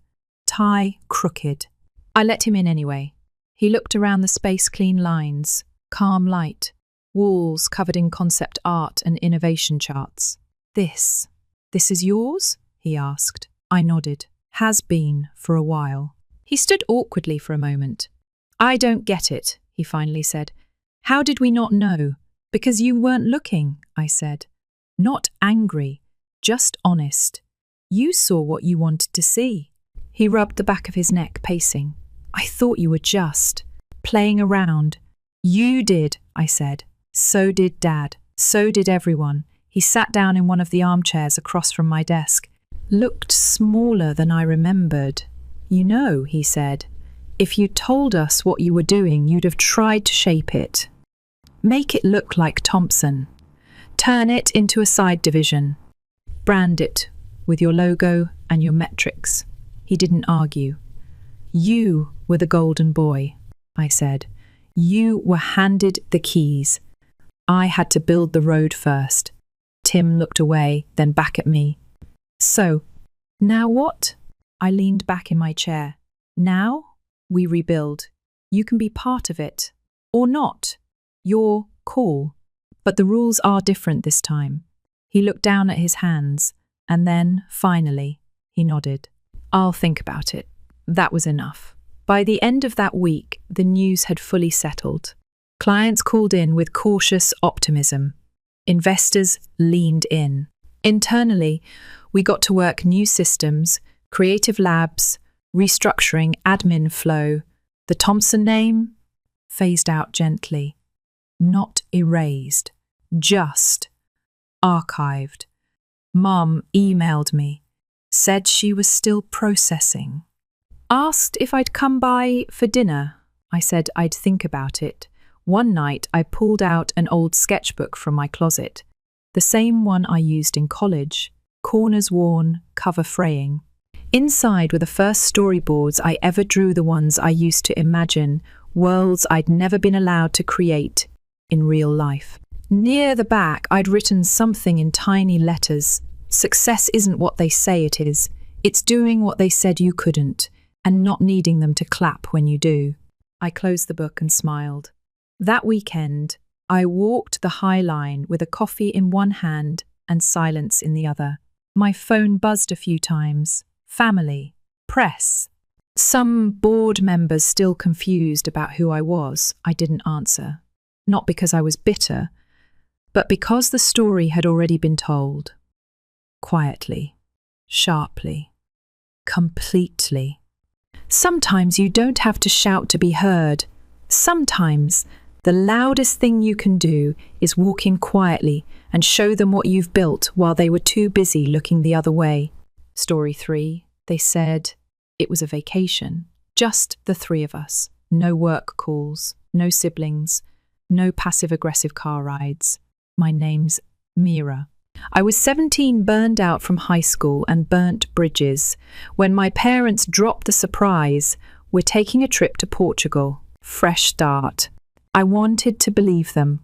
tie crooked. I let him in anyway. He looked around the space-clean lines, calm light, walls covered in concept art and innovation charts. This is yours? He asked. I nodded. Has been for a while. He stood awkwardly for a moment. I don't get it, he finally said. How did we not know? Because you weren't looking, I said. Not angry, just honest. You saw what you wanted to see. He rubbed the back of his neck, pacing. I thought you were just playing around. You did, I said. So did Dad. So did everyone. He sat down in one of the armchairs across from my desk. Looked smaller than I remembered. You know, he said, if you told us what you were doing, you'd have tried to shape it. Make it look like Thompson. Turn it into a side division. Brand it with your logo and your metrics. He didn't argue. You were the golden boy, I said. You were handed the keys. I had to build the road first. Tim looked away, then back at me. So, now what? I leaned back in my chair. Now, we rebuild. You can be part of it. Or not. Your call. But the rules are different this time. He looked down at his hands, and then, finally, he nodded. I'll think about it. That was enough. By the end of that week, the news had fully settled. Clients called in with cautious optimism. Investors leaned in. Internally, we got to work new systems, creative labs, restructuring admin flow. The Thompson name phased out gently. Not erased, just archived. Mum emailed me, said she was still processing. Asked if I'd come by for dinner. I said I'd think about it. One night I pulled out an old sketchbook from my closet, the same one I used in college, corners worn, cover fraying. Inside were the first storyboards I ever drew, the ones I used to imagine, worlds I'd never been allowed to create in real life. Near the back, I'd written something in tiny letters. Success isn't what they say it is. It's doing what they said you couldn't, and not needing them to clap when you do. I closed the book and smiled. That weekend, I walked the High Line with a coffee in one hand and silence in the other. My phone buzzed a few times. Family, press. Some board members still confused about who I was. I didn't answer. Not because I was bitter, but because the story had already been told. Quietly, sharply, completely. Sometimes you don't have to shout to be heard. Sometimes the loudest thing you can do is walk in quietly and show them what you've built while they were too busy looking the other way. Story 3, they said it was a vacation. Just the three of us. No work calls, no siblings, no passive-aggressive car rides. My name's Mira. I was 17, burned out from high school and burnt bridges, when my parents dropped the surprise, we're taking a trip to Portugal. Fresh start. I wanted to believe them.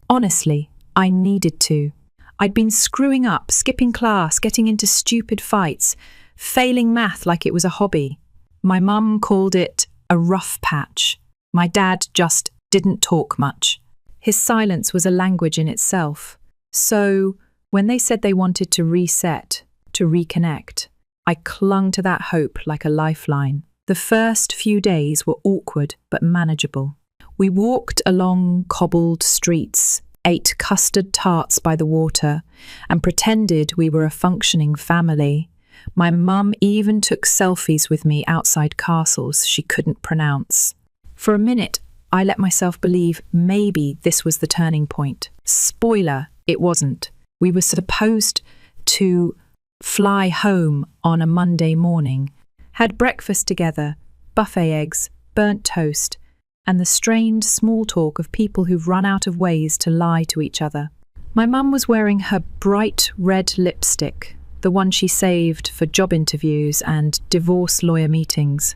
Honestly, I needed to. I'd been screwing up, skipping class, getting into stupid fights, failing math like it was a hobby. My mum called it a rough patch. My dad just didn't talk much. His silence was a language in itself. So, when they said they wanted to reset, to reconnect, I clung to that hope like a lifeline. The first few days were awkward but manageable. We walked along cobbled streets, ate custard tarts by the water, and pretended we were a functioning family. My mum even took selfies with me outside castles she couldn't pronounce. For a minute, I let myself believe maybe this was the turning point. Spoiler, it wasn't. We were supposed to fly home on a Monday morning, had breakfast together, buffet eggs, burnt toast, and the strained small talk of people who've run out of ways to lie to each other. My mum was wearing her bright red lipstick, the one she saved for job interviews and divorce lawyer meetings,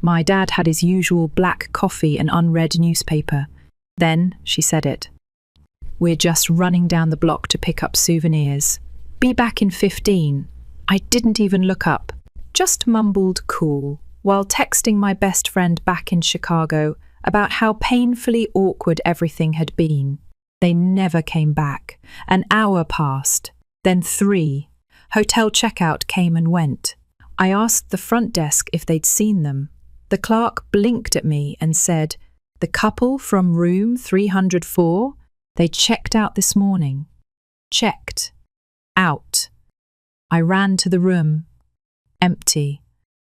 My dad had his usual black coffee and unread newspaper. Then she said it. "We're just running down the block to pick up souvenirs. Be back in 15. I didn't even look up. Just mumbled cool, while texting my best friend back in Chicago about how painfully awkward everything had been. They never came back. An hour passed, then 3. Hotel checkout came and went. I asked the front desk if they'd seen them. The clerk blinked at me and said, "The couple from room 304? They checked out this morning." Checked. Out. I ran to the room. Empty.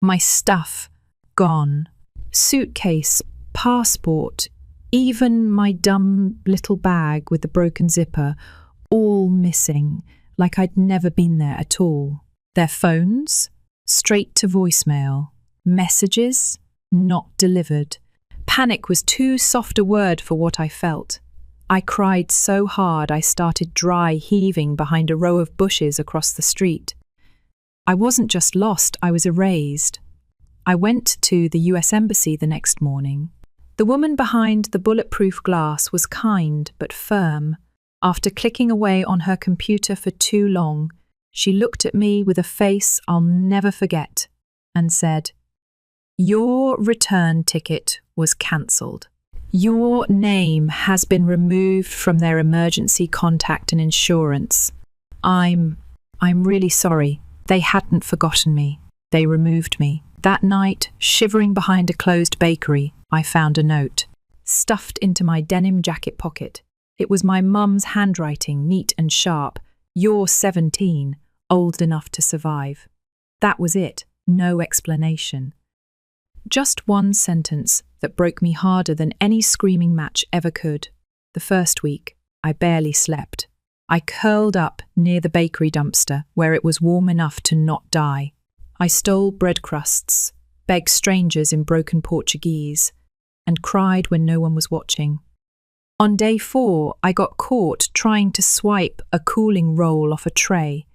My stuff gone. Suitcase, passport, even my dumb little bag with the broken zipper, all missing, like I'd never been there at all. Their phones? Straight to voicemail. Messages? Not delivered. Panic was too soft a word for what I felt. I cried so hard I started dry heaving behind a row of bushes across the street. I wasn't just lost, I was erased. I went to the US Embassy the next morning. The woman behind the bulletproof glass was kind but firm. After clicking away on her computer for too long, she looked at me with a face I'll never forget and said, "Your return ticket was cancelled. Your name has been removed from their emergency contact and insurance. I'm really sorry. They hadn't forgotten me. They removed me." That night, shivering behind a closed bakery, I found a note, stuffed into my denim jacket pocket. It was my mum's handwriting, neat and sharp. "You're 17, old enough to survive." That was it, no explanation. Just one sentence that broke me harder than any screaming match ever could. The first week, I barely slept. I curled up near the bakery dumpster where it was warm enough to not die. I stole bread crusts, begged strangers in broken Portuguese, and cried when no one was watching. On day 4, I got caught trying to swipe a cooling roll off a tray.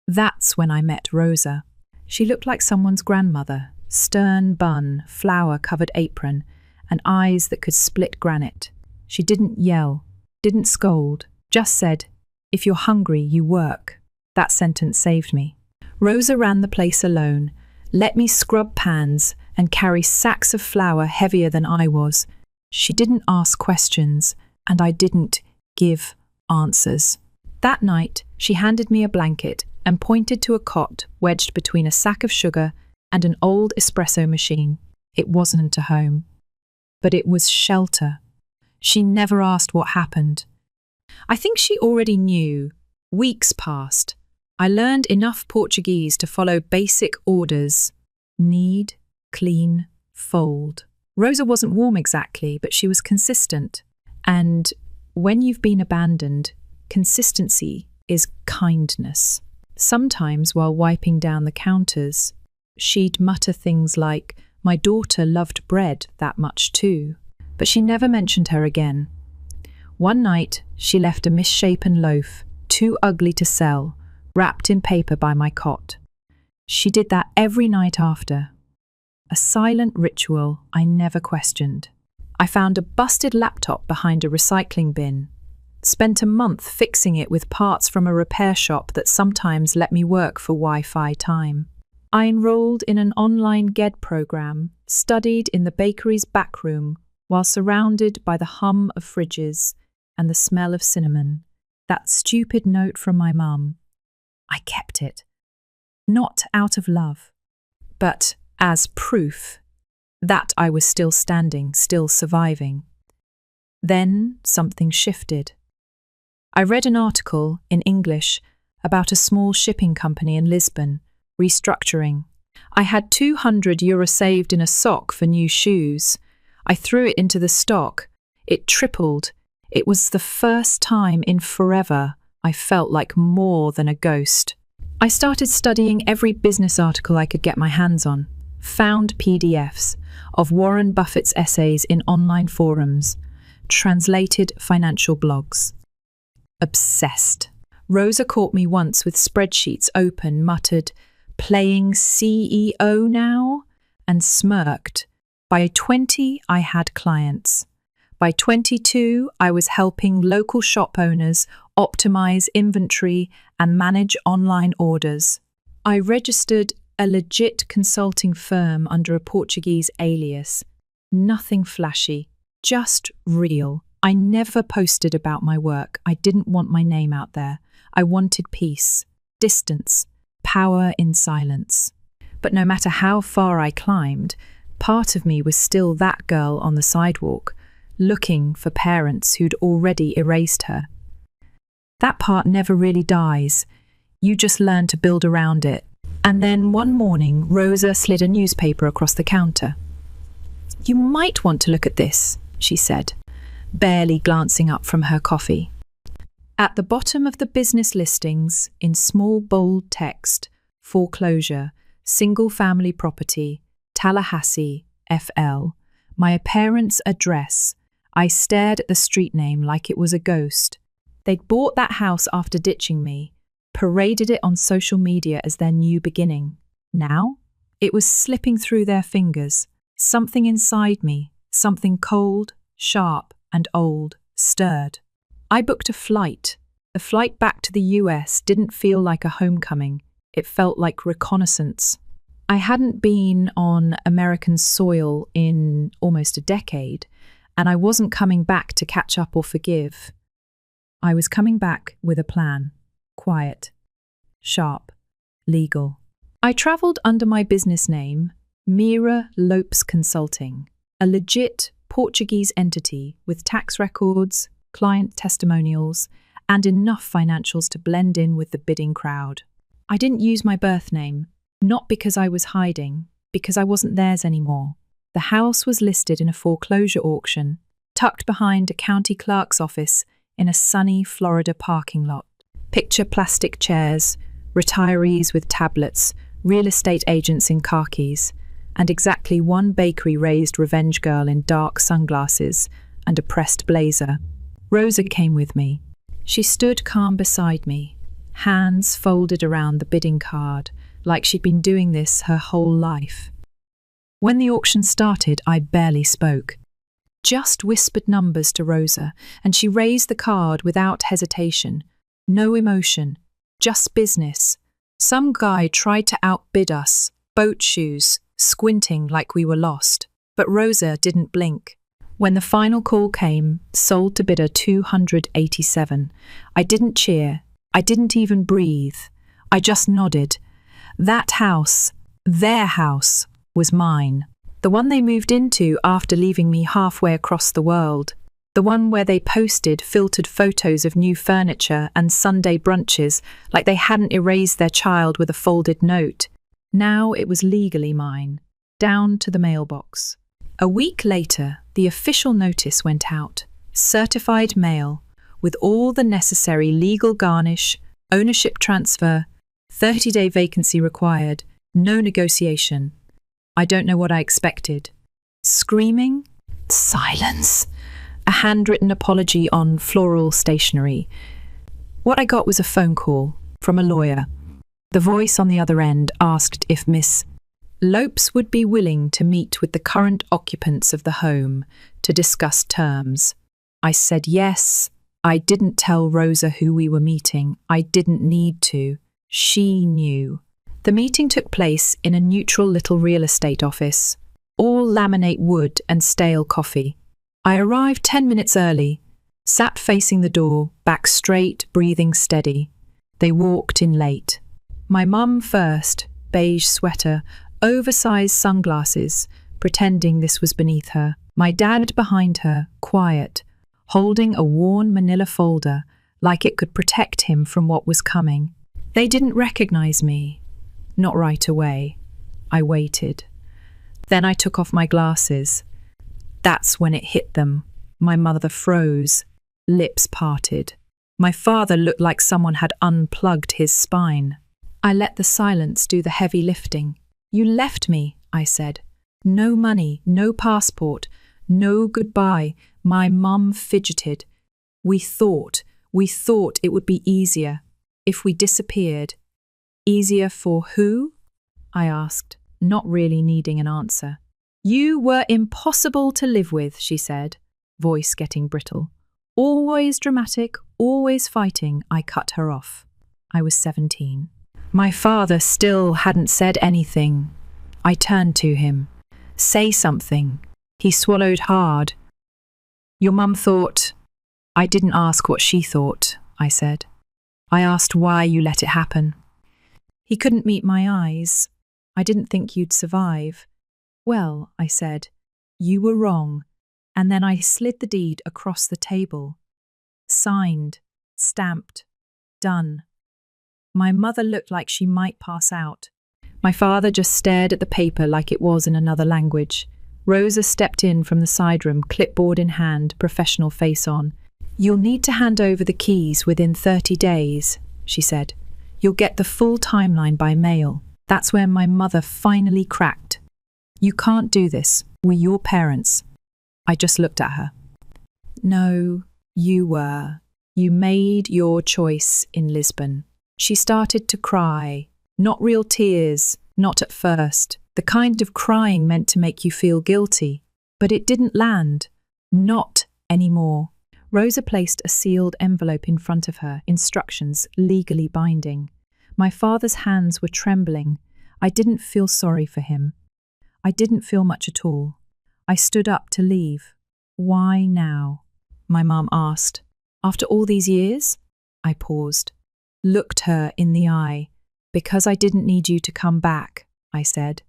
That's when I met Rosa. She looked like someone's grandmother, stern bun, flour-covered apron, and eyes that could split granite. She didn't yell, didn't scold, just said, "If you're hungry, you work." That sentence saved me. Rosa ran the place alone, let me scrub pans and carry sacks of flour heavier than I was. She didn't ask questions, and I didn't give answers. That night, she handed me a blanket and pointed to a cot wedged between a sack of sugar and an old espresso machine. It wasn't a home, but it was shelter. She never asked what happened. I think she already knew. Weeks passed. I learned enough Portuguese to follow basic orders. Knead, clean, fold. Rosa wasn't warm exactly, but she was consistent. And when you've been abandoned, consistency is kindness. Sometimes while wiping down the counters, she'd mutter things like, "My daughter loved bread that much too." But she never mentioned her again. One night, she left a misshapen loaf, too ugly to sell, wrapped in paper by my cot. She did that every night after. A silent ritual I never questioned. I found a busted laptop behind a recycling bin. Spent a month fixing it with parts from a repair shop that sometimes let me work for Wi-Fi time. I enrolled in an online GED program, studied in the bakery's back room while surrounded by the hum of fridges and the smell of cinnamon. That stupid note from my mum. I kept it. Not out of love, but as proof that I was still standing, still surviving. Then something shifted. I read an article in English about a small shipping company in Lisbon, restructuring. I had €200 saved in a sock for new shoes. I threw it into the stock. It tripled. It was the first time in forever I felt like more than a ghost. I started studying every business article I could get my hands on, found PDFs of Warren Buffett's essays in online forums, translated financial blogs. Obsessed. Rosa caught me once with spreadsheets open, muttered, "Playing CEO now?" and smirked. By 20, I had clients. By 22, I was helping local shop owners optimize inventory and manage online orders. I registered a legit consulting firm under a Portuguese alias. Nothing flashy, just real. I never posted about my work. I didn't want my name out there. I wanted peace, distance, power in silence. But no matter how far I climbed, part of me was still that girl on the sidewalk, looking for parents who'd already erased her. That part never really dies. You just learn to build around it. And then one morning, Rosa slid a newspaper across the counter. "You might want to look at this," she said, barely glancing up from her coffee. At the bottom of the business listings, in small bold text, foreclosure, single-family property, Tallahassee, FL, my parents' address. I stared at the street name like it was a ghost. They'd bought that house after ditching me, paraded it on social media as their new beginning. Now, it was slipping through their fingers. Something inside me, something cold, sharp, and old, stirred. I booked a flight. The flight back to the US didn't feel like a homecoming. It felt like reconnaissance. I hadn't been on American soil in almost a decade, and I wasn't coming back to catch up or forgive. I was coming back with a plan. Quiet, sharp, legal. I travelled under my business name, Mira Lopes Consulting, a legit Portuguese entity with tax records, client testimonials, and enough financials to blend in with the bidding crowd. I didn't use my birth name, not because I was hiding, because I wasn't theirs anymore. The house was listed in a foreclosure auction, tucked behind a county clerk's office in a sunny Florida parking lot. Picture plastic chairs, retirees with tablets, real estate agents in khakis, and exactly one bakery-raised revenge girl in dark sunglasses and a pressed blazer. Rosa came with me. She stood calm beside me, hands folded around the bidding card, like she'd been doing this her whole life. When the auction started, I barely spoke. Just whispered numbers to Rosa, and she raised the card without hesitation. No emotion, just business. Some guy tried to outbid us, boat shoes, squinting like we were lost. But Rosa didn't blink. When the final call came, sold to bidder 287, I didn't cheer. I didn't even breathe. I just nodded. That house, their house, was mine. The one they moved into after leaving me halfway across the world. The one where they posted filtered photos of new furniture and Sunday brunches like they hadn't erased their child with a folded note. Now it was legally mine, down to the mailbox. A week later, the official notice went out. Certified mail, with all the necessary legal garnish, ownership transfer, 30-day vacancy required, no negotiation. I don't know what I expected. Screaming? Silence. A handwritten apology on floral stationery. What I got was a phone call from a lawyer. The voice on the other end asked if Miss Lopes would be willing to meet with the current occupants of the home to discuss terms. I said yes. I didn't tell Rosa who we were meeting. I didn't need to. She knew. The meeting took place in a neutral little real estate office, all laminate wood and stale coffee. I arrived 10 minutes early, sat facing the door, back straight, breathing steady. They walked in late. My mum first, beige sweater, oversized sunglasses, pretending this was beneath her. My dad behind her, quiet, holding a worn manila folder like it could protect him from what was coming. They didn't recognize me. Not right away. I waited. Then I took off my glasses. That's when it hit them. My mother froze, lips parted. My father looked like someone had unplugged his spine. I let the silence do the heavy lifting. You left me, I said. No money, no passport, no goodbye. My mum fidgeted. We thought it would be easier if we disappeared. Easier for who? I asked. not really needing an answer. "You were impossible to live with," she said, voice getting brittle. "Always dramatic, always fighting." I cut her off. I was 17. My father still hadn't said anything. I turned to him. "Say something." He swallowed hard. "Your mum thought—" "I didn't ask what she thought," I said. "I asked why you let it happen." He couldn't meet my eyes. "I didn't think you'd survive." "Well," I said, "you were wrong." And then I slid the deed across the table. Signed, stamped, done. My mother looked like she might pass out. My father just stared at the paper like it was in another language. Rosa stepped in from the side room, clipboard in hand, professional face on. "You'll need to hand over the keys within 30 days, she said. "You'll get the full timeline by mail." That's when my mother finally cracked. "You can't do this. We're your parents." I just looked at her. "No, you were. You made your choice in Lisbon." She started to cry. Not real tears, not at first. The kind of crying meant to make you feel guilty. But it didn't land. Not anymore. Rosa placed a sealed envelope in front of her, instructions legally binding. My father's hands were trembling. I didn't feel sorry for him. I didn't feel much at all. I stood up to leave. "Why now?" my mum asked. "After all these years?" I paused, looked her in the eye. "Because I didn't need you to come back," I said.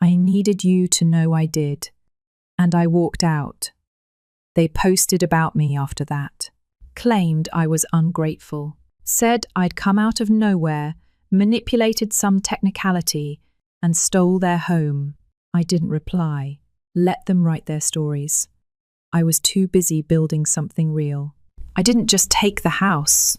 "I needed you to know I did." And I walked out. They posted about me after that. Claimed I was ungrateful. Said I'd come out of nowhere, manipulated some technicality, and stole their home. I didn't reply. Let them write their stories. I was too busy building something real. I didn't just take the house.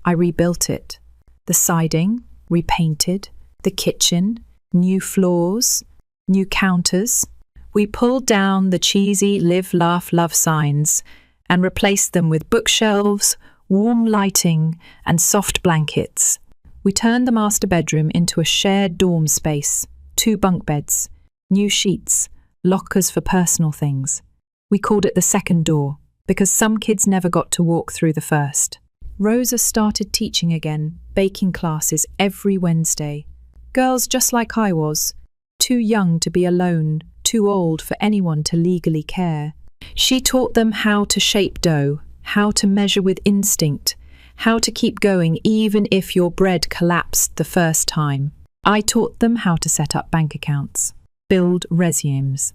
I rebuilt it. The siding, repainted, the kitchen, new floors, new counters. We pulled down the cheesy live, laugh, love signs and replaced them with bookshelves, warm lighting, and soft blankets. We turned the master bedroom into a shared dorm space, 2 bunk beds, new sheets, lockers for personal things. We called it the second door because some kids never got to walk through the first. Rosa started teaching again, baking classes every Wednesday. Girls just like I was, too young to be alone, too old for anyone to legally care. She taught them how to shape dough, how to measure with instinct, how to keep going even if your bread collapsed the first time. I taught them how to set up bank accounts, build resumes,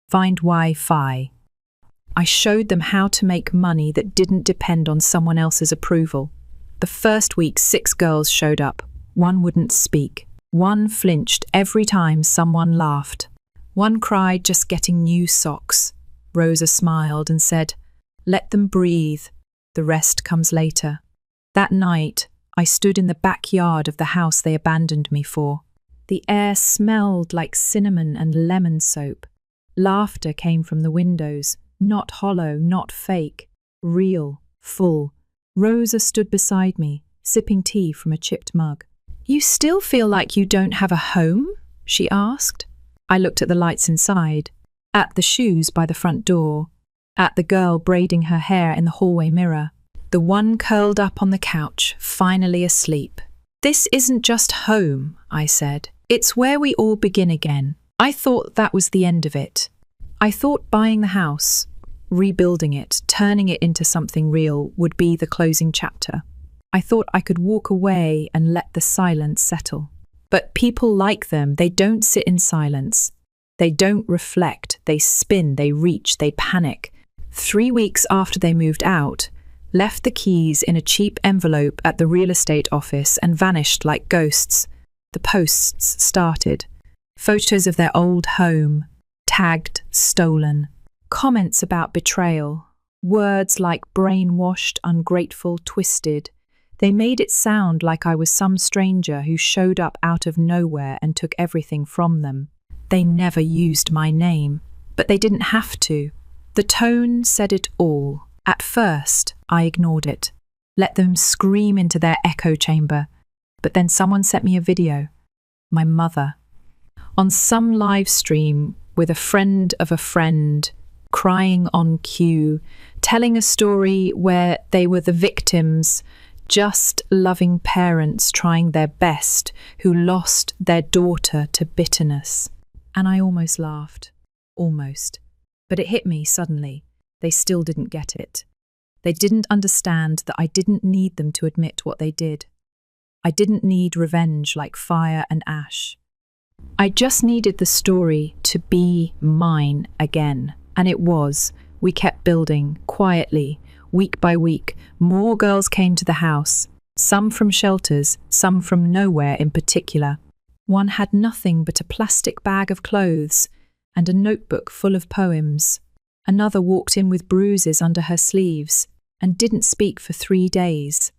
find Wi-Fi. I showed them how to make money that didn't depend on someone else's approval. The first week, 6 girls showed up. 1 wouldn't speak. 1 flinched every time someone laughed. 1 cried just getting new socks. Rosa smiled and said, "Let them breathe. The rest comes later." That night, I stood in the backyard of the house they abandoned me for. The air smelled like cinnamon and lemon soap. Laughter came from the windows. Not hollow, not fake, real, full. Rosa stood beside me, sipping tea from a chipped mug. "You still feel like you don't have a home?" she asked. I looked at the lights inside, at the shoes by the front door, at the girl braiding her hair in the hallway mirror, the one curled up on the couch, finally asleep. "This isn't just home," I said. "It's where we all begin again." I thought that was the end of it. I thought buying the house, rebuilding it, turning it into something real would be the closing chapter. I thought I could walk away and let the silence settle. But people like them, they don't sit in silence. They don't reflect, they spin, they reach, they panic. 3 weeks after they moved out, left the keys in a cheap envelope at the real estate office and vanished like ghosts. The posts started. Photos of their old home, tagged, stolen. Comments about betrayal. Words like brainwashed, ungrateful, twisted. They made it sound like I was some stranger who showed up out of nowhere and took everything from them. They never used my name, but they didn't have to. The tone said it all. At first, I ignored it. Let them scream into their echo chamber. But then someone sent me a video. My mother. on some live stream with a friend of a friend, crying on cue, telling a story where they were the victims, just loving parents trying their best who lost their daughter to bitterness. And I almost laughed. Almost. But it hit me suddenly. They still didn't get it. They didn't understand that I didn't need them to admit what they did. I didn't need revenge like fire and ash. I just needed the story to be mine again. And it was. We kept building, quietly, week by week. More girls came to the house, some from shelters, some from nowhere in particular. One had nothing but a plastic bag of clothes and a notebook full of poems. Another walked in with bruises under her sleeves and didn't speak for 3 days.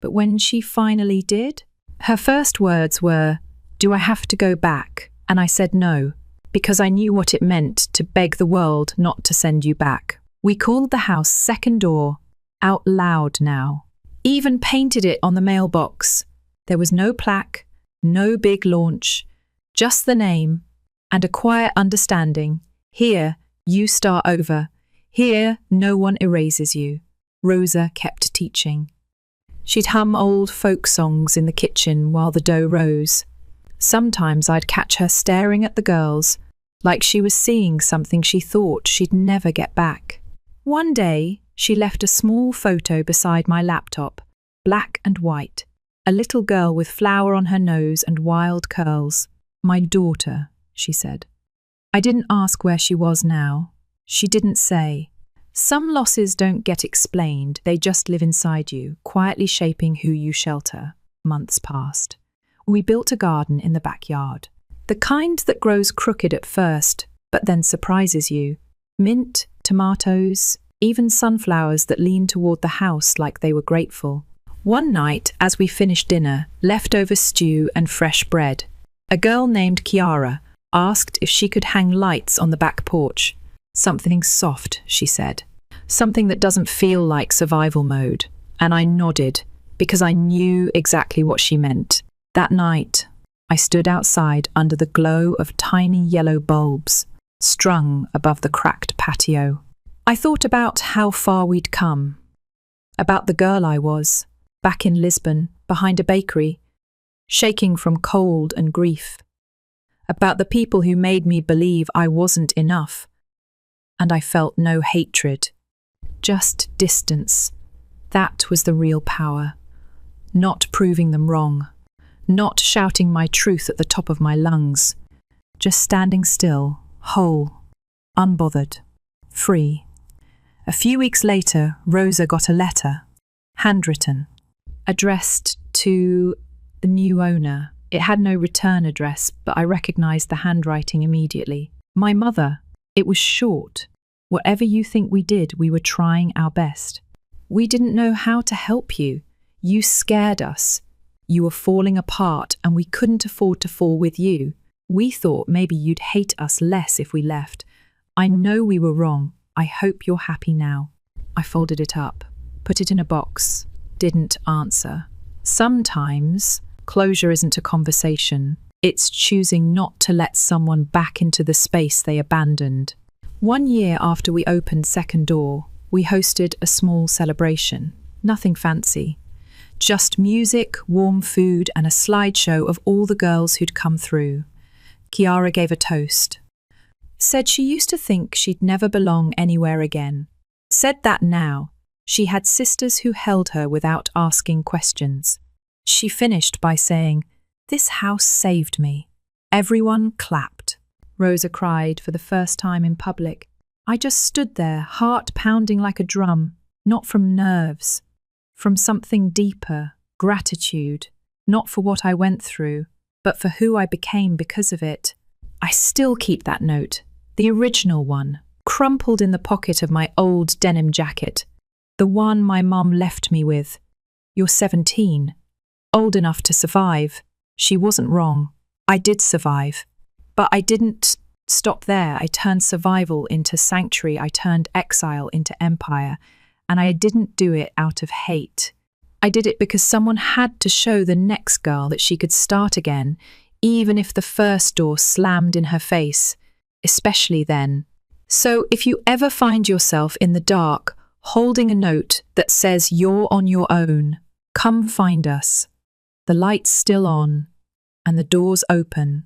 But when she finally did, her first words were, "Do I have to go back?" And I said no, because I knew what it meant to beg the world not to send you back. We called the house Second Door, out loud now. Even painted it on the mailbox. There was no plaque, no big launch, just the name and a quiet understanding. Here, you start over. Here, no one erases you. Rosa kept teaching. She'd hum old folk songs in the kitchen while the dough rose. Sometimes I'd catch her staring at the girls, like she was seeing something she thought she'd never get back. One day, she left a small photo beside my laptop, black and white, a little girl with flour on her nose and wild curls. "My daughter," she said. I didn't ask where she was now. She didn't say. Some losses don't get explained, they just live inside you, quietly shaping who you shelter. Months passed. We built a garden in the backyard. The kind that grows crooked at first, but then surprises you. Mint, tomatoes, even sunflowers that lean toward the house like they were grateful. One night, as we finished dinner, leftover stew and fresh bread, a girl named Kiara asked if she could hang lights on the back porch. "Something soft," she said. "Something that doesn't feel like survival mode." And I nodded, because I knew exactly what she meant. That night, I stood outside under the glow of tiny yellow bulbs, strung above the cracked patio. I thought about how far we'd come, about the girl I was, back in Lisbon, behind a bakery, shaking from cold and grief, about the people who made me believe I wasn't enough. And I felt no hatred, just distance. That was the real power. Not proving them wrong, not shouting my truth at the top of my lungs, just standing still, whole, unbothered, free. A few weeks later, Rosa got a letter, handwritten, addressed to the new owner. It had no return address, but I recognized the handwriting immediately. My mother. It was short. "Whatever you think we did, we were trying our best. We didn't know how to help you. You scared us. You were falling apart and we couldn't afford to fall with you. We thought maybe you'd hate us less if we left. I know we were wrong. I hope you're happy now." I folded it up, put it in a box, didn't answer. Sometimes closure isn't a conversation. It's choosing not to let someone back into the space they abandoned. 1 year after we opened Second Door, we hosted a small celebration. Nothing fancy. Just music, warm food, and a slideshow of all the girls who'd come through. Kiara gave a toast. Said she used to think she'd never belong anywhere again. Said that now. She had sisters who held her without asking questions. She finished by saying, "This house saved me." Everyone clapped. Rosa cried for the first time in public. I just stood there, heart pounding like a drum, not from nerves, from something deeper, gratitude, not for what I went through, but for who I became because of it. I still keep that note, the original one, crumpled in the pocket of my old denim jacket, the one my mum left me with. "You're 17, old enough to survive." She wasn't wrong. I did survive. But I didn't stop there. I turned survival into sanctuary. I turned exile into empire. And I didn't do it out of hate. I did it because someone had to show the next girl that she could start again, even if the first door slammed in her face, especially then. So if you ever find yourself in the dark, holding a note that says you're on your own, come find us. The light's still on, and the door's open.